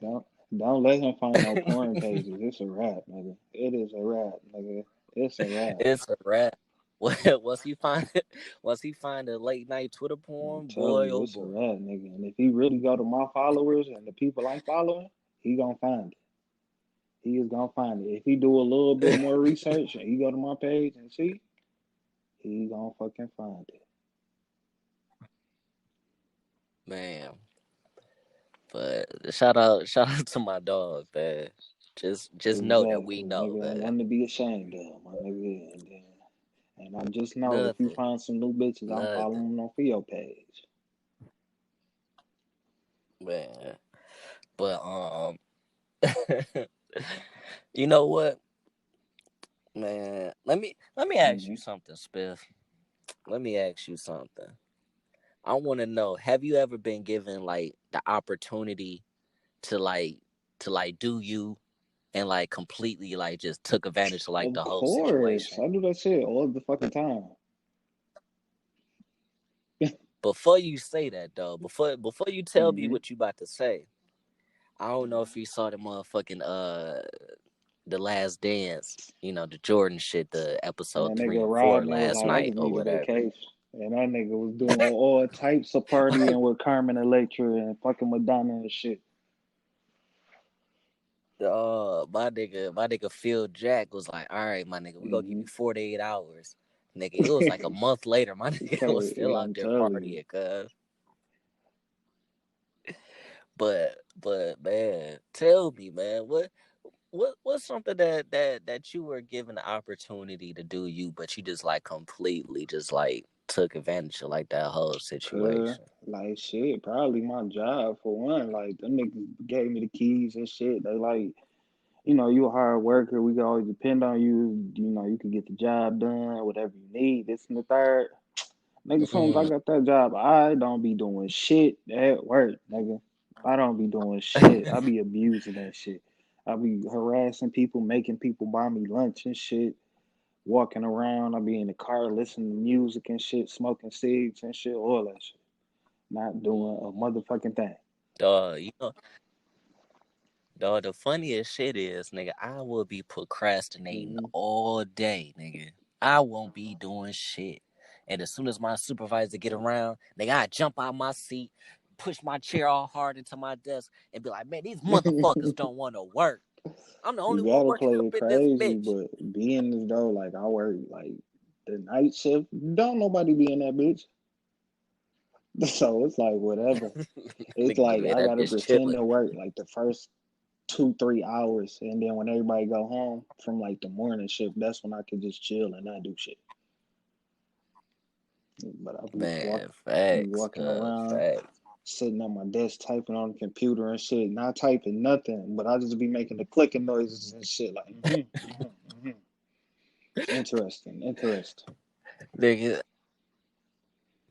Don't don't let him find no porn pages. It's a wrap, nigga. It is a wrap, nigga. It's a wrap. It's a wrap. Once he find once he find a late night Twitter I'm porn, telling boy you, oh it's a boy. wrap, nigga. And if he really go to my followers and the people I'm following, he gonna find it. He is gonna find it. If he do a little bit more research and he go to my page and see, He gonna fucking find it. Man. But shout out to my dog, man. Just know that we Exactly, know, nigga. Ain't man. nothing to be ashamed of, my nigga. And I just know if you Nothing. find some new bitches, I'm Nothing. following them for your page. Man. But you know what? Man, let me ask you Mm-hmm. something, Spiff. Let me ask you something. I want to know, have you ever been given like the opportunity to do you and like completely like just took advantage of like Of the whole course, situation? I do that shit all the fucking time. Before you say that though, before you tell me Mm-hmm. what you about to say, I don't know if you saw the motherfucking the Last Dance, the Jordan shit, the And episode that 3 nigga and 4 Rodman was last like, I night just or need a whatever. vacation. And that nigga was doing all types of partying with Carmen Electra and fucking Madonna and shit. My nigga Phil Jack was like, all right, my nigga, we gonna give Mm-hmm. you 48 hours. Nigga, it was like a month later, my nigga was still out I'm there telling you. partying, cuz. But man, tell me, man, what's something that you were given the opportunity to do you, but you just like completely just like took advantage of like that whole Cause situation? like shit, probably my job for one. Like them niggas gave me the keys and shit. They like, you a hard worker. We can always depend on you. You can get the job done, whatever you need. This and the third. Nigga, as soon as I Mm, got that job, I don't be doing shit at work, nigga. I don't be doing shit. I be abusing that shit. I be harassing people, making people buy me lunch and shit. Walking around, I be in the car listening to music and shit, smoking cigs and shit, all that shit. Not doing a motherfucking thing. dog, dog, the funniest shit is, nigga, I will be procrastinating Hmm. all day, nigga. I won't be doing shit. And as soon as my supervisor get around, nigga, I jump out my seat, push my chair all hard into my desk, and be like, man, these motherfuckers don't want to work. I'm the You only one gotta working play up it in this crazy, bitch. but being as though like I work like the night shift, don't nobody be in that bitch. So it's like whatever. It's Nigga like be in I that gotta bitch pretend chilling. to work like the first 2, 3 hours, and then when everybody go home from like the morning shift, that's when I can just chill and not do shit. But Man, be facts, walking cuz, around, facts. sitting at my desk typing on the computer and shit, not typing nothing, but I just be making the clicking noises and shit like, interesting, interesting. Nigga,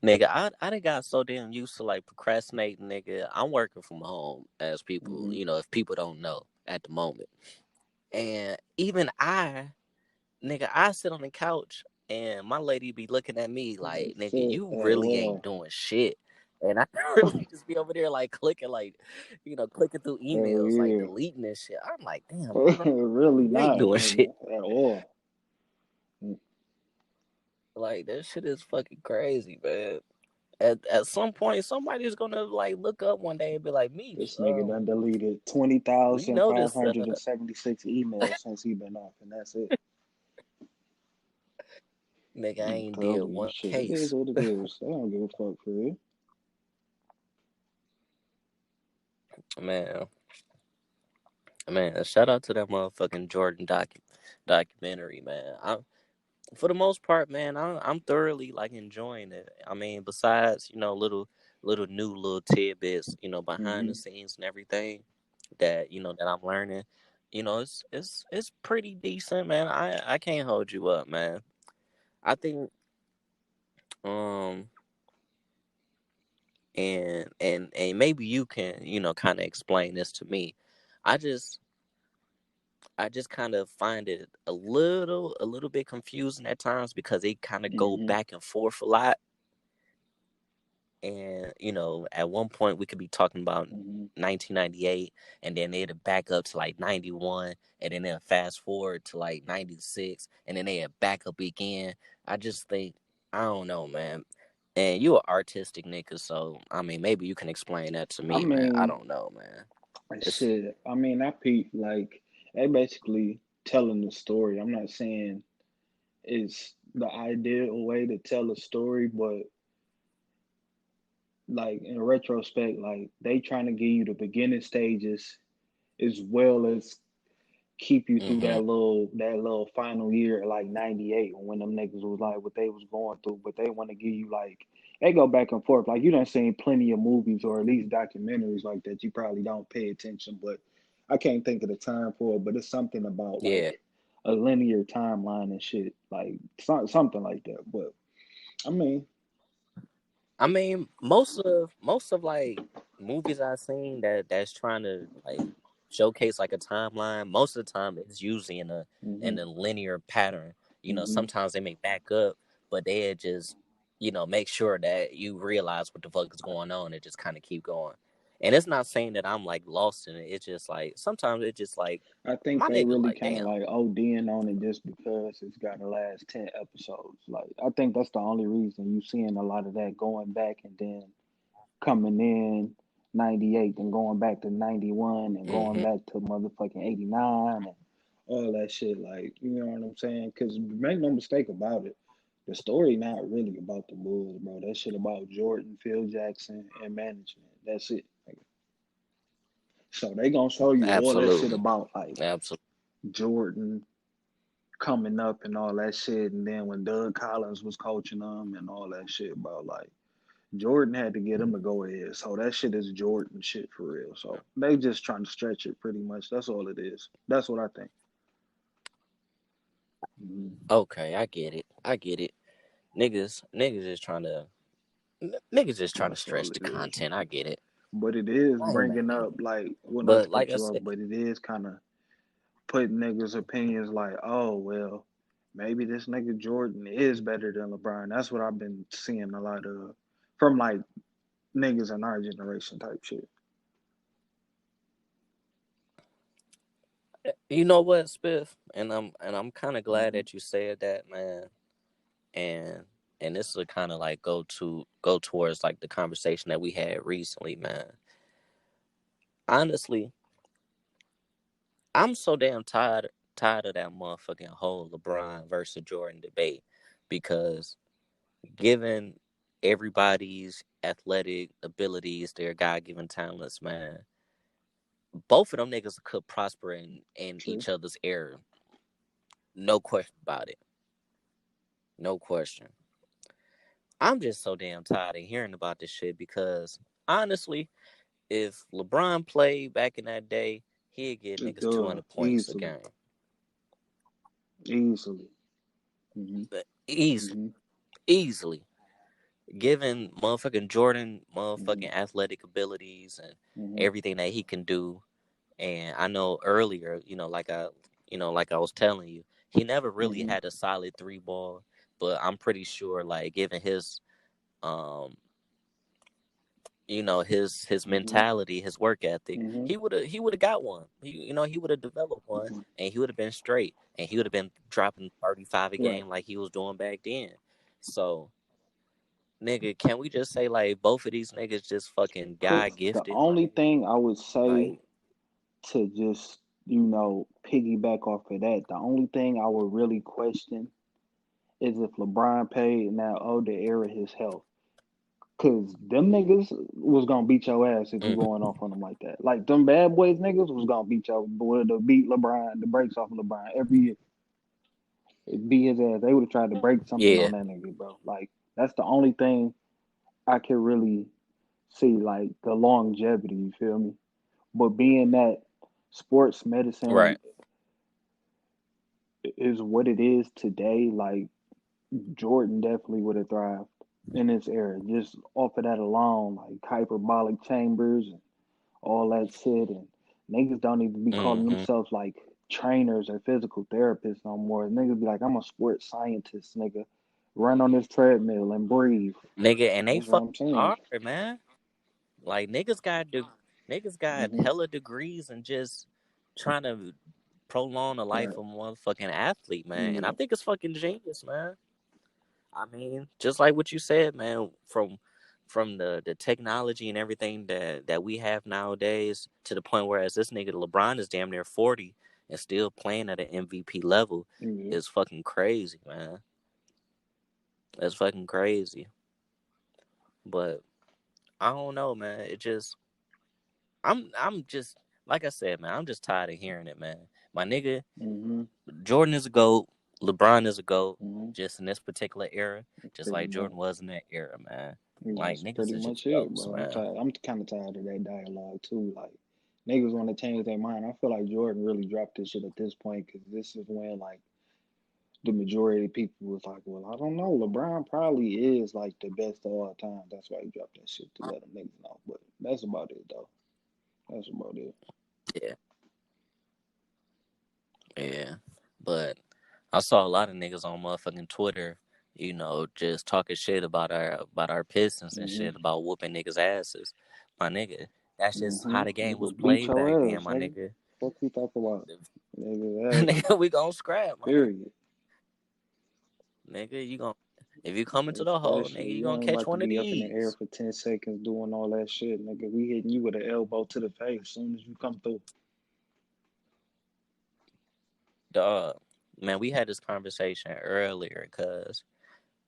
nigga, I done got so damn used to like procrastinating, nigga. I'm working from home as people, Hmm. if people don't know at the moment. And even nigga, I sit on the couch and my lady be looking at me like, nigga, Shit you at really ain't all. doing shit. And I really just be over there like clicking, like, clicking through Hell emails, like yeah. deleting this shit. I'm like, damn, mother, Really you ain't not, doing shit. nigga, at all. Like that shit is fucking crazy, man. At some point, somebody's gonna like look up one day and be like, Meech, This nigga done deleted we noticed, 20,576 emails since he been off, and that's it. nigga, I I'm ain't did telling you, one shit. It is case. what it is. They don't give a fuck for you. Man, man, shout out to that motherfucking Jordan documentary, man. For the most part, man, I'm thoroughly like enjoying it. I mean, besides little new little tidbits, behind the Hmm. scenes and everything that I'm learning, it's pretty decent, man. I can't hold you up, man. I think um and maybe you can kind of explain this to me. I just I just kind of find it a little bit confusing at times because they kind of go Hmm. back and forth a lot. And at one point we could be talking about Hmm. 1998, and then they'd back up to like 91, and then they'll fast forward to like 96, and then they'll back up again. I just think, I don't know, man. And you are artistic nigga, so I mean maybe you can explain that to I me, man. I mean, don't know, man. It's shit. I mean, I peep like they basically telling the story. I'm not saying it's the ideal way to tell a story, but like in retrospect, like they trying to give you the beginning stages as well as keep you through Mm-hmm. that little final year like '98 when them niggas was like what they was going through, but they want to give you like they go back and forth. Like you done seen plenty of movies or at least documentaries like that. You probably don't pay attention, but I can't think of the time for it. But it's something about Yeah. like a linear timeline and shit, like something like that. But I mean, I mean, most of like movies I've seen that's trying to like showcase like a timeline. Most of the time, it's usually in hmm a linear pattern. hmm Sometimes they may back up, but they just make sure that you realize what the fuck is going on and just kind of keep going. And it's not saying that I'm like lost in it. It's just like sometimes it's just like I think my they nigga, really like kind of damn. like ODing on it just because it's got to last 10 episodes. Like, I think that's the only reason you seeing a lot of that going back and then coming in '98 and going back to '91 and going Hmm. back to motherfucking '89 and all that shit. Like, you know what I'm saying? Because make no mistake about it, the story not really about the Bulls, bro. That shit about Jordan, Phil Jackson, and management. That's it. Like, so they gonna show you all that shit Absolutely, about like absolutely. Jordan coming up and all that shit. And then when Doug Collins was coaching them and all that shit about like Jordan had to get him to go ahead. So that shit is Jordan shit for real. So they just trying to stretch it pretty much. That's all it is. That's what I think. Mhm. Okay, I get it. I get it. Niggas is trying to niggas just trying to That's stretch all the it is. content. I get it. But it is I ain't mad bringing at it. up like, well, not to But like cut I you off, said, but it is kind of putting niggas' opinions like, oh well, maybe this nigga Jordan is better than LeBron. That's what I've been seeing a lot of from like niggas in our generation type shit. you know what, Spiff, and I'm kind of glad hmm that you said that, man. And and this will kind of like go towards like the conversation that we had recently, man. Honestly, I'm so damn tired of that motherfucking whole LeBron versus Jordan debate because given everybody's athletic abilities, their God given talents, man, both of them niggas could prosper in True. each other's era. No question about it. No question. I'm just so damn tired of hearing about this shit because honestly, if LeBron played back in that day, he'd get niggas Duh, 200 points a easily, game. easily. hmm Easily. hmm Easily. Given motherfucking Jordan hmm motherfucking athletic abilities and hmm everything that he can do. And I know earlier, like I was telling you, he never really hmm had a solid three ball. But I'm pretty sure, like, given his, um, his hmm mentality, his work ethic, hmm he would have got one. He would have developed one, hmm and he would have been straight, and he would have been dropping 35 a Right. game like he was doing back then. So, nigga, can we just say like both of these niggas just fucking Cause God the gifted? only thing I would say Like, to just, piggyback off of that, the only thing I would really question is if LeBron paid in that older era his health. Cause them niggas was gonna beat your ass if you mm, going off on them like that. Like them bad boys niggas was gonna beat your boy to beat LeBron, the breaks off of LeBron every year. It beat his ass. They would have tried to break something yeah, on that nigga, bro. Like that's the only thing I can really see, like the longevity. You feel me? But being that sports right. medicine is what it is today, like Jordan definitely would have thrived in this era. Just off of that alone, like hyperbolic chambers and all that shit. And niggas don't even be calling Mm-hmm. themselves like trainers or physical therapists no more. Niggas be like, I'm a sports scientist, nigga. Run on this treadmill and breathe. Nigga, and they That's what fucking I'm saying. are, man. Like niggas got hmm hella degrees and just trying to prolong the life Right. of a motherfucking athlete, man. And I Yeah. think it's fucking genius, man. I mean, just like what you said, man, from the technology and everything that we have nowadays to the point where as this nigga LeBron is damn near 40 and still playing at an MVP level Yeah. is fucking crazy, man. That's fucking crazy. But I don't know, man. It just I'm just like I said, man. I'm just tired of hearing it, man. My nigga, Jordan is a GOAT. LeBron is a GOAT. Just in this particular era, just like Jordan was in that era, man. Like That's niggas pretty is just much it, GOATs, bro. man. I'm kind of tired of that dialogue too. Like niggas want to change their mind. I feel like Jordan really dropped this shit at this point because this is when like the majority of people was like, well, I don't know. LeBron probably is like the best of all time. That's why he dropped that shit to let them niggas know. But that's about it though. That's about it. Yeah, yeah. But I saw a lot of niggas on motherfucking Twitter, just talking shit about our Pistons and shit about whooping niggas' asses. My nigga, that's just how the game was Nigga beat played back your then, ass, my nigga. nigga. Fuck you talk about. Nigga ass. Nigga, we gonna scrap, my nigga. Period. Nigga, if you come into the hole, nigga, Especially you you gonna ain't catch about to one of be up in the air these. for 10 seconds doing all that shit, nigga. We hitting you with an elbow to the face as soon as you come through. Dog, man, we had this conversation earlier,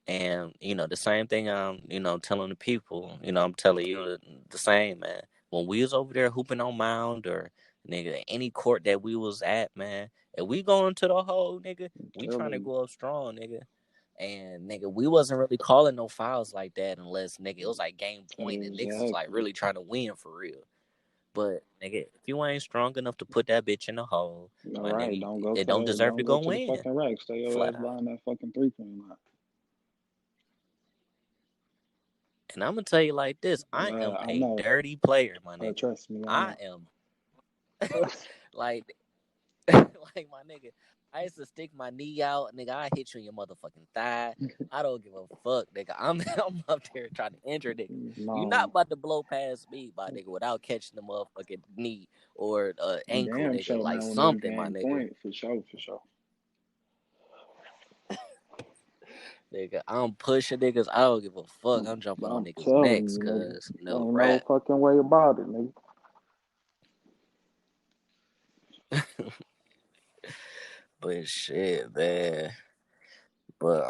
and the same thing I'm telling the people, I'm telling you the same, man. When we was over there hooping on mound or nigga any court that we was at, man, and we going to the hole, nigga, we trying to go up strong, nigga. And nigga, we wasn't really calling no fouls like that unless nigga it was like game point and niggas was like Exactly. really trying to win for real. But nigga, if you ain't strong enough to put that bitch in the hole, All my right, nigga, don't go it don't to deserve to go the in. fucking rack. Stay your Flat ass out. behind that fucking 3-point line. And I'm gonna tell you like this: I am I a know. dirty player, my nigga. Trust me, I I know. am like, like my nigga. I used to stick my knee out, nigga. I hit you in your motherfucking thigh. I don't give a fuck, nigga. I'm up there trying to injure niggas. You not No. about to blow past me, my nigga, without catching the motherfucking knee or ankle, Damn nigga. sure Like not when it's something, my game nigga. point. For sure, for sure. Nigga, I'm pushing niggas. I don't give a fuck. I'm jumping on I'm niggas' telling necks, you, nigga. cause no Ain't no rap. fucking way about it, nigga. But shit, man. But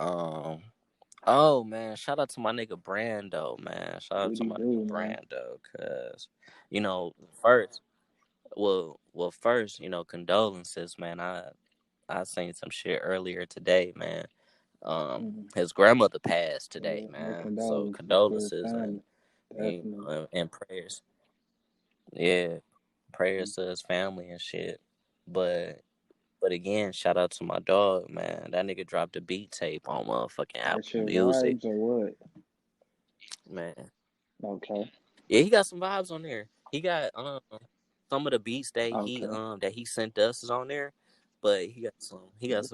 oh man, shout out to my nigga Brando, man. Shout out What to he my do, nigga man? Brando, cause first, first, condolences, man. I seen some shit earlier today, man. His grandmother passed today, My man. So condolences to his condolences family. Definitely. and prayers. Yeah, prayers to his family and shit. But again, shout out to my dog, man. That nigga dropped a beat tape on motherfucking That Apple shit Music, vibes or what? man. Okay. Yeah, he got some vibes on there. He got some of the beats Okay. that he sent us is on there, but he got some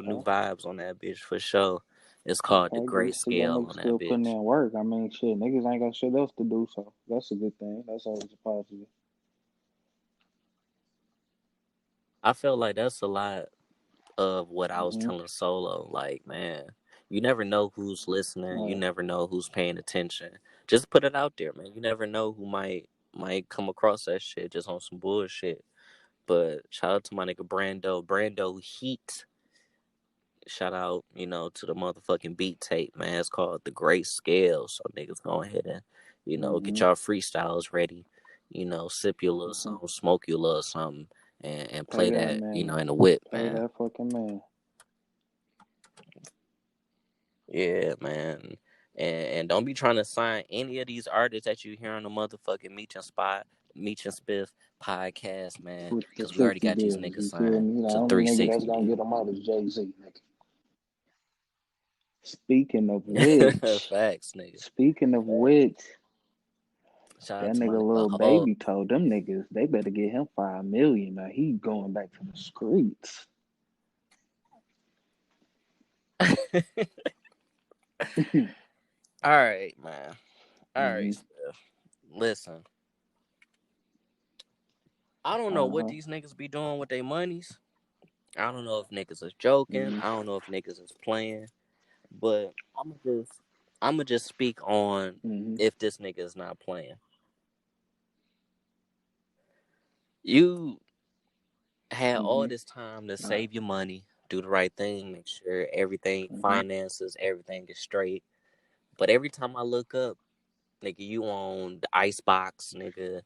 new Okay. vibes on that bitch for sure. It's called the Okay. Good Great to see that Scale nigga on that still putting bitch. in work. I mean, shit, niggas ain't got shit else to do, so that's a good thing. That's always a positive. I feel like that's a lot of what I was Mm-hmm. telling Solo. Like, man, you never know who's listening. You Right. never know who's paying attention. Just put it out there, man. You never know who might come across that shit just on some bullshit. But shout out to my nigga Brando. Brando Heat. Shout out, to the motherfucking beat tape, man. It's called The Great Scale. So niggas go ahead and, get Mm-hmm. y'all freestyles ready. Sip your little Mm-hmm. something, smoke your little something, and Pay play that that, man. in the whip, Pay man. that fucking man. Yeah, man. And don't be trying to sign any of these artists that you hear on the motherfucking Meech and Spiff podcast, man. With the Because we already 50 got these deals, niggas you feel signed me? The to only nigga that's 360 gonna get deal. them out is Jay-Z, nigga. Speaking of which, Facts, nigga. speaking of which, Shout that out to my nigga nigga Lil Hov. Baby told them niggas they better get him 5 million. Now he going back to the streets. All right, man. All right, Mm-hmm. Steph. Listen, I don't know what Uh-huh. these niggas be doing with their monies. I don't know if niggas is joking. Mm-hmm. I don't know if niggas is playing. But I'm gonna just speak on Mm-hmm. if this nigga is not playing. You had all Mm-hmm. this time to All right. save your money, do the right thing, make sure everything, Mm-hmm. finances, everything is straight. But every time I look up, nigga, you on the Icebox, nigga,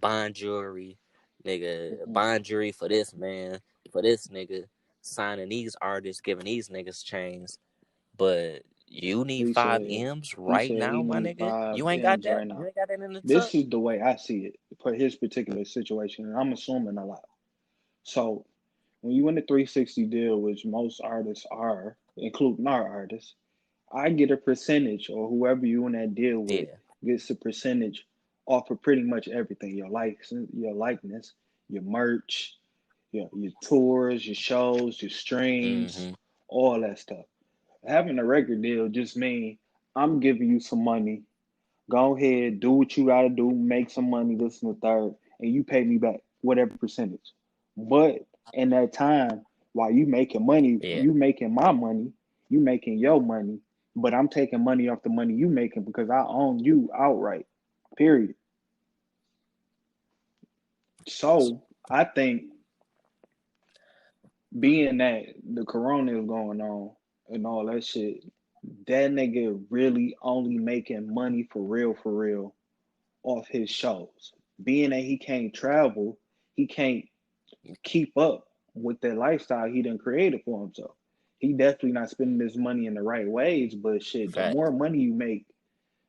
buying jewelry, nigga, buying jewelry for this man, for this nigga, signing these artists, giving these niggas chains. But you need He 5 said M's he right said now, he my need nigga. five You ain't got M's that. right You now. ain't got that in the tuck. This is the way I see it for his particular situation, and I'm assuming a lot. So when you win the 360 deal, which most artists are, including our artists, I get a percentage, or whoever you in that deal with Yeah. gets a percentage off of pretty much everything: your likeness, your merch, your tours, your shows, your streams, Mm-hmm. all that stuff. Having a record deal just means I'm giving you some money. Go ahead, do what you gotta do, make some money, this and the third, and you pay me back whatever percentage. But in that time, while you making money, Yeah. you making my money, you making your money, but I'm taking money off the money you making because I own you outright. Period. So I think being that the corona is going on and all that shit, that nigga really only making money for real off his shows. Being that he can't travel, he can't keep up with that lifestyle he done created for himself. He definitely not spending his money in the right ways, but shit, the Fact. more money you make,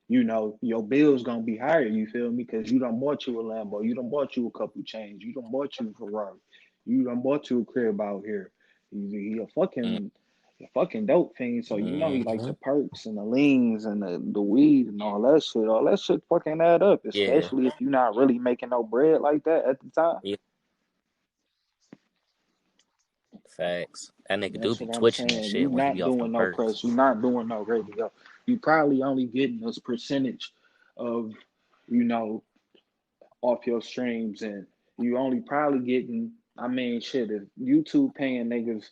your bill's gonna be higher, you feel me? Because you done bought you a Lambo, you done bought you a couple chains, you done bought you a Ferrari, you done bought you a crib out here. He a fucking dope fiend, so he like Mm-hmm. the perks and the leans and the weed and all that shit. All that shit fucking add up, Yeah. especially if you're not really making no bread like that at the time. Yeah. Facts. That nigga do That's be what I'm twitching and saying. You shit when he be not off doing them no perks. press. You not doing no radio. You probably only getting this percentage of, you know, off your streams, and you only probably getting. I mean, shit. If YouTube paying niggas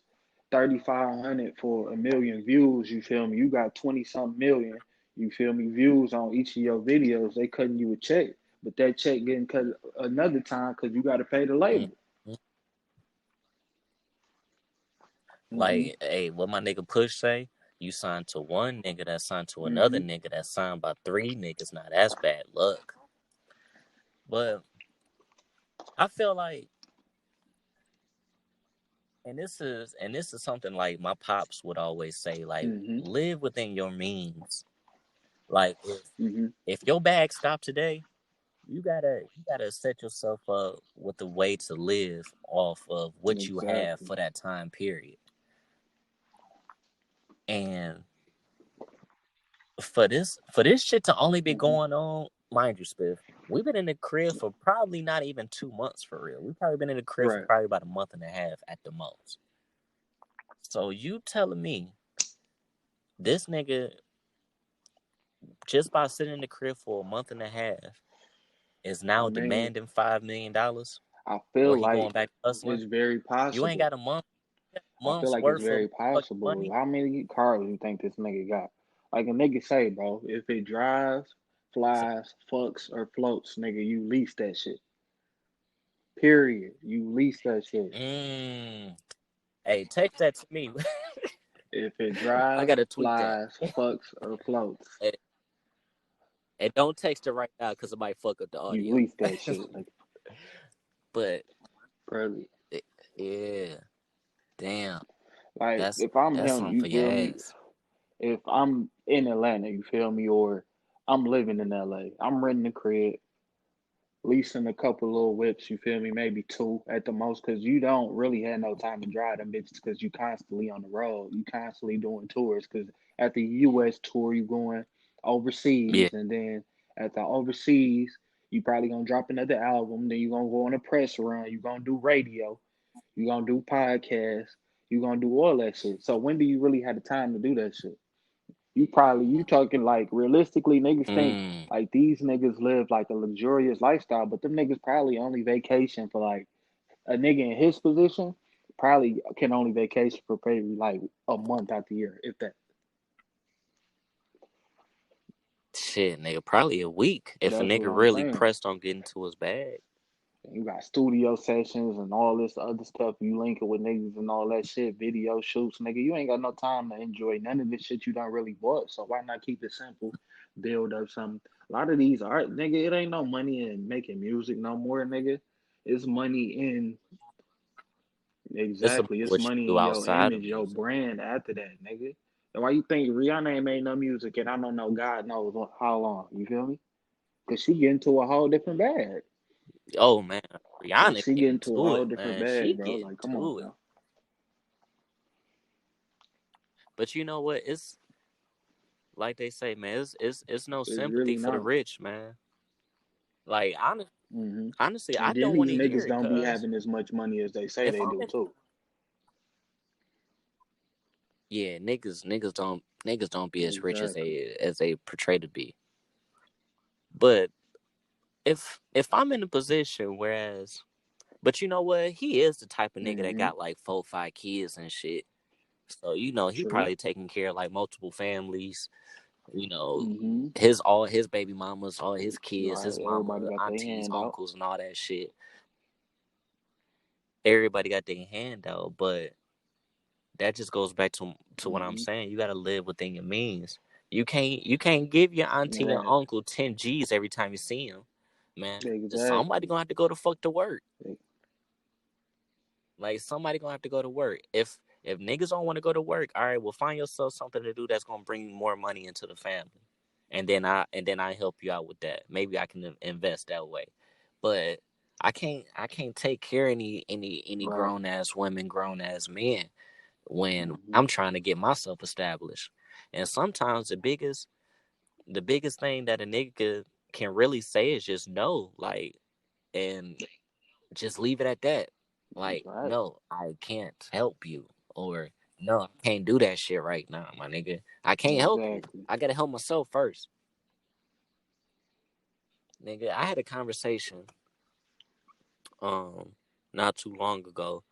3,500 for a million views, you feel me? You got 20 something million. You feel me? Views on each of your videos. They cutting you a check, but that check getting cut another time because you got to pay the label. Mm-hmm. Mm-hmm. Like, hey, what my nigga Push say? You signed to one nigga that signed to another Mm-hmm. nigga that signed by 3 niggas. Now that's bad luck. But I feel like, and this is something like my pops would always say, like, Mm-hmm. live within your means. Like, Mm-hmm. if your bag stopped today, you gotta set yourself up with a way to live off of what you have Exactly. for that time period. And for this shit to only be Mm-hmm. going on, mind you, Spiff, we've been in the crib for probably not even 2 months for real. We've probably been in the crib for Right. probably about a month and a half at the most. So you telling me this nigga just by sitting in the crib for a month and a half is I now mean, demanding $5 million, I or feel he going like back to hustling? it's very You ain't possible. got a month, I feel month's like it's worth of very fucking possible. money. How many cars you think this nigga got? Like a nigga say, bro, if it drives, flies, fucks, or floats, nigga, you lease that shit. Period. You lease that shit. Mm. Hey, text that to me. If it I drives, gotta tweet that. flies, fucks, or floats, And don't text it right now because it might fuck up the you audio. lease that shit. Like, But probably. yeah, damn, Like, that's if I'm that's him, something you for your feel me? ass. If I'm in Atlanta, you feel me? Or I'm living in LA, I'm renting a crib, leasing a couple little whips, you feel me? Maybe two at the most, because you don't really have no time to drive them bitches because you constantly on the road. You constantly doing tours because at the US tour, you going Yeah. overseas. And then at the overseas, you probably gonna drop another album. Then you gonna go on a press run. You gonna do radio. You gonna do podcasts. You gonna do all that shit. So when do you really have the time to do that shit? You talking like realistically, niggas think Mm. like these niggas live like a luxurious lifestyle, but them niggas probably only vacation for like a nigga in his position probably can only vacation for maybe like a month out the year, if that. Shit, nigga, probably a week if a That's nigga what I'm really saying. pressed on getting to his bag. You got studio sessions and all this other stuff. You linking with niggas and all that shit, video shoots, nigga. You ain't got no time to enjoy none of this shit you done really bought. So why not keep it simple? Build up something. A lot of these art, nigga, it ain't no money in making music no more, nigga. It's money in It's about exactly. It's what you money do in your outside of image, your music. brand after that, nigga. And why you think Rihanna ain't made no music and I don't know God knows how long? You feel me? Cause she get into a whole different bag. Oh man, Like Rihanna she get getting into a to whole it, different man. She bag, bro. getting Like, come on, to it. bro. But you know what? It's like they say, man. It's no It's sympathy really for the not. rich, man. Like Hmm. honestly, I And then don't these want to hear niggas it, don't be cause having as much money as they say if they I'm do in, too. yeah, niggas don't be as rich Exactly. as they portray to be. But if I'm in a position, whereas, but you know what, he is the type of nigga that Hmm. got like 4, 5 kids and shit. So he True. probably taking care of like multiple families. You know, Hmm. all his baby mamas, all his kids, Right. his Everybody mama, got their aunties, hand out. uncles, and all that shit. Everybody got their hand out, but that just goes back to what I'm Hmm. saying. You got to live within your means. You can't give your auntie or Yeah. uncle 10 G's every time you see him, man. Somebody Exactly. gonna have to go to fuck to work. Like somebody gonna have to go to work. If niggas don't want to go to work, all right, well find yourself something to do that's gonna bring more money into the family, and then I help you out with that. Maybe I can invest that way, but I can't take care of any Right. grown ass women, grown ass men when Hmm. I'm trying to get myself established. And sometimes the biggest thing that a nigga can really say is just no, like, and just leave it at that. Like, Right. no, I can't help you. Or no, I can't do that shit right now, my nigga. I can't help you. Exactly. I gotta help myself first. Nigga, I had a conversation um not too long ago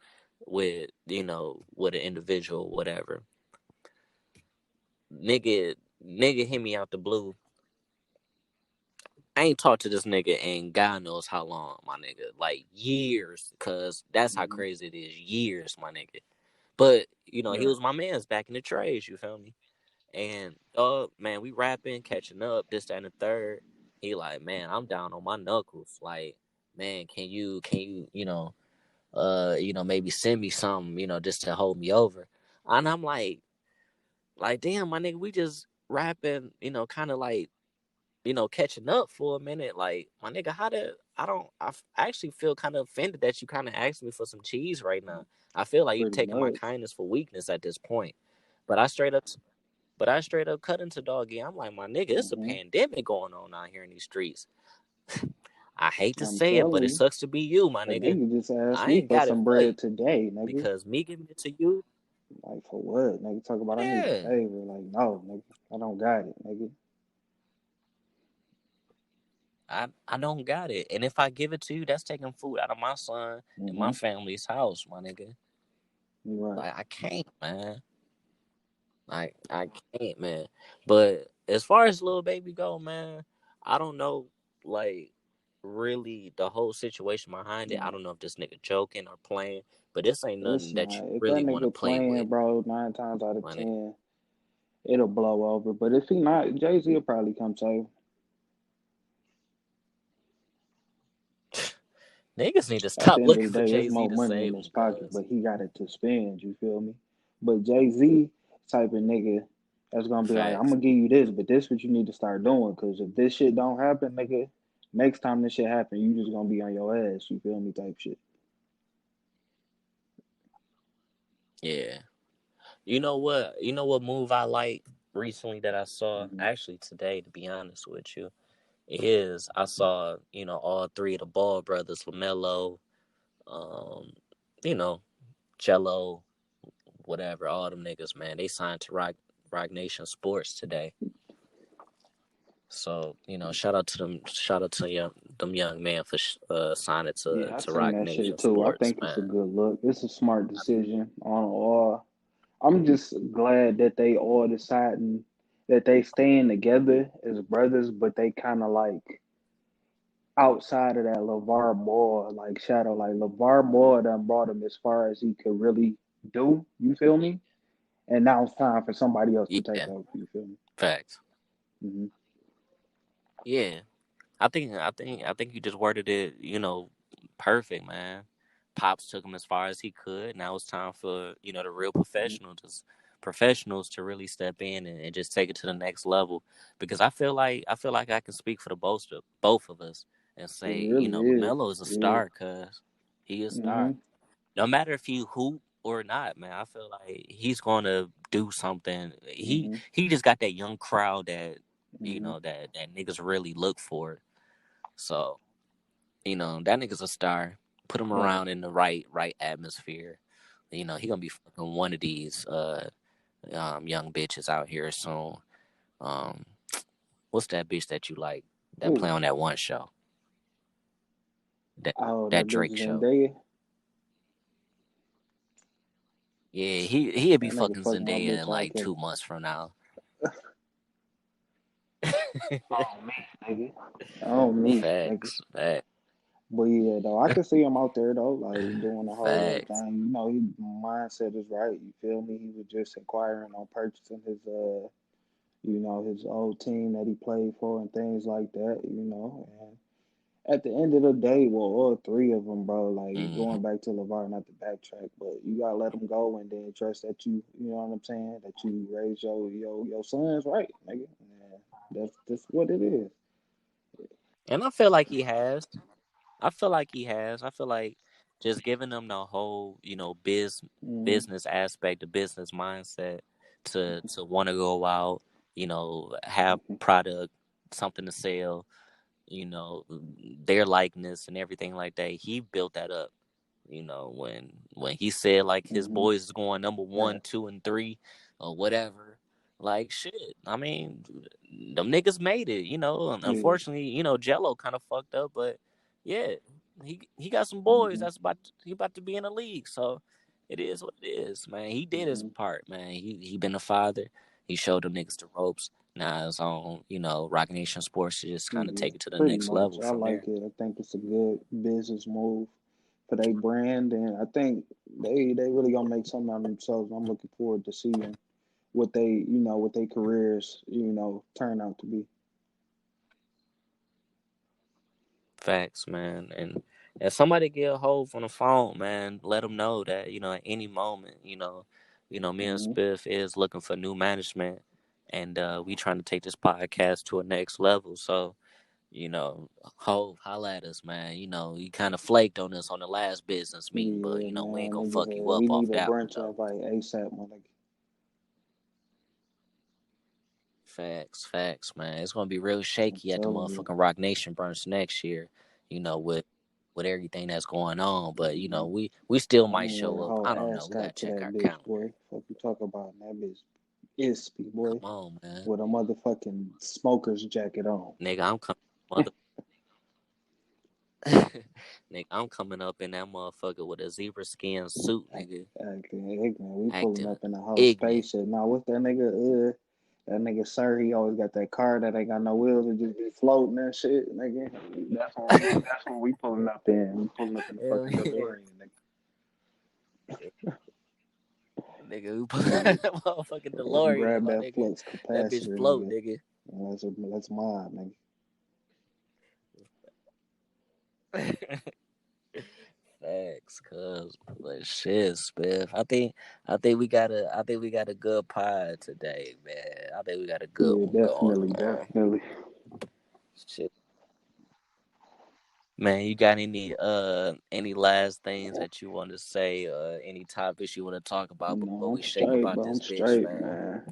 with an individual, whatever. Nigga hit me out the blue. I ain't talked to this nigga in God knows how long, my nigga. Like years, cause that's how Hmm. crazy it is. Years, my nigga. But he Right. was my man's back in the trades. You feel me? And man, we rapping, catching up, this, that, and the third. He like, man, I'm down on my knuckles. Like, man, can you, maybe send me something, just to hold me over. And I'm like, damn, my nigga, we just rapping, kind of like, catching up for a minute. Like, my nigga, I actually feel kind of offended that you kind of asked me for some cheese right now. I feel like you Pretty taking my much. kindness for weakness at this point. But I straight up cut into doggy. I'm like, my nigga, it's a Hmm. pandemic going on out here in these streets. I hate to I'm say it, but telling it you. sucks to be you, my A nigga. nigga just asked I me ain't for got it some for you bread today, nigga. because me giving it to you, Like for what? Nigga talk about I need a yeah, favor. Like, no, nigga. I don't got it, nigga. I don't got it. And if I give it to you, that's taking food out of my son and my Hmm. family's house, my nigga. Right. Like I can't, man. Like I can't, man. But as far as Lil Baby go, man, I don't know, like, really the whole situation behind it. I Right. don't know if this nigga joking or playing, but this ain't It's nothing that not. you If that really want to nigga play playing, with, bro, 9 times out of my nigga. 10, it'll blow over. But if he not, Jay Z will probably come save. Niggas need to At stop the end of looking the for day, it's Jay-Z more to money in save his him, pocket, cuz. but he got it to spend. You feel me? But Jay Z type of nigga that's gonna be like, I'm Facts. gonna give you this, but this what you need to start doing. Cause if this shit don't happen, nigga, next time this shit happen, you just gonna be on your ass. You feel me? Type shit. Yeah. You know what move I like recently that I saw? Hmm. Actually today, to be honest with you, is I saw, all three of the Ball brothers, LaMelo, um, you know, Cello, whatever, all them niggas, man, they signed to Rock Nation Sports today. So, shout out to them young man for signing to Yeah, I to seen Rock that shit Nation too. I Sports, think it's a man. good look. It's a smart decision on all. I'm just glad that they all deciding that they staying together as brothers, but they kind of like outside of that LeVar Ball like shadow, like LeVar Ball done brought him as far as he could really do. You feel me? And now it's time for somebody else to take Yeah, over. You feel me? facts. Mm-hmm. Yeah, I think you just worded it, perfect, man. Pops took him as far as he could. Now it's time for the real professionals to really step in and just take it to the next level. Because I feel like I can speak for the both of us and It say, really is. Melo is a Yeah. star, cause he is a Mm-hmm. star. No matter if he hoop or not, man, I feel like he's going to do something. He Mm-hmm. he just got that young crowd that Mm-hmm. that niggas really look for. So that nigga's a star. Put him Right. around in the right atmosphere. He gonna be fucking one of these young bitches out here soon. Um, what's that bitch that you like that play Ooh. on that one show? That Oh, that that bitch Drake show. Zendaya. Yeah, he'll be That nigga fucking fucking my Zendaya bitch in like altogether. 2 months from now. Oh me, nigga. Oh me, nigga. Facts. But yeah, though, I can see him out there though, like doing the whole little Facts. thing. His mindset is right. You feel me? He was just inquiring on purchasing his old team that he played for and things like that. And at the end of the day, well, all three of them, bro, like Hmm. going back to LeVar, not to backtrack, but you gotta let them go and then trust that you know what I'm saying, that you raise your sons right, nigga. And that's what it is. And I feel like he has. I feel like just giving them the whole, Mm-hmm. business aspect, the business mindset to want to go out, have product, something to sell, you know, their likeness and everything like that. He built that up. When he said like his Mm-hmm. boys is going number Right. 1, 2, and 3 or whatever, like shit. I mean, them niggas made it. And Yeah. unfortunately, Jello kind of fucked up, but yeah, he got some boys Mm-hmm. that's about to be in the league. So it is what it is, man. He did his Mm-hmm. part, man. He been a father. He showed them niggas the ropes. Now it's on, Rock Nation Sports to just kind of Yeah, take it to the pretty next much. level I from like there. it. I think it's a good business move for their brand, and I think they really gonna make something out of themselves. I'm looking forward to seeing what their careers turn out to be. Facts, man. And if somebody get a hold on the phone, man, let them know that at any moment, me and Hmm. Spiff is looking for new management, and we trying to take this podcast to a next level. So Hove, holla at us, man. You kind of flaked on us on the last business meeting, but Yeah, we ain't man, gonna nigga, fuck you we up need off a that one brunch though. invite ASAP, my nigga. Facts, man. It's gonna be real I'm shaky at the telling you. motherfucking Rock Nation brunch next year. With everything that's going on, but Hmm. we still I might done wear show the up. whole I don't know. We gotta ascot to check that our bitch, calendar. boy. Fuck you talk about that bitch is boy, Come on, man. with a motherfucking smoker's jacket on. Nigga, I'm coming nigga, I'm coming up in that motherfucker with a zebra skin suit, nigga. Acting ignorant. We pulling Acting up in a whole ignorant. spaceship. Now, what's that nigga? That nigga, sir, he always got that car that ain't got no wheels. It just be floating and shit, nigga. That's what we pulling up in. We pulling up in the Hell fucking yeah. DeLorean, nigga. Nigga, we put Yeah. that motherfucking DeLorean, Grab my that nigga. flux That bitch capacitor, float, nigga. nigga. That's mine, Facts, cuz but shit, Spiff. I think we got a good pod today, man. I think we got a good nigga. one Yeah, going, definitely, man. definitely. Shit. Man, you got any last things that you want to say, any topics you want to talk about before No, we I'm shake straight, about bro. I'm this bitch, straight, man? man.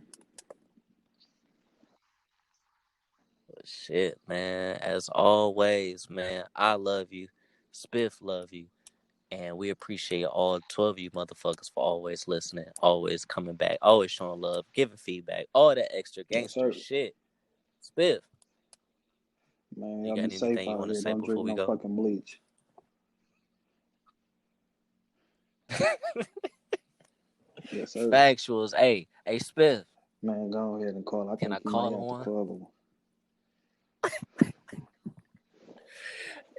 But shit, man. As always, man, I love you. Spiff love you. And we appreciate all 12 of you motherfuckers for always listening, always coming back, always showing love, giving feedback, all that extra Yes, gangster sir. shit. Spiff, Man, you y'all got be safe anything you out want to here. say Don't before drink we no go? fucking bleach. Yes, sir. Factuals. Hey, Spiff, Man, go ahead and call. I can I think you might call have on to one? call him.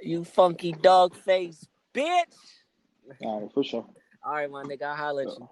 You funky dog face, bitch. All right, for sure. All right, my nigga, I'll holler at you.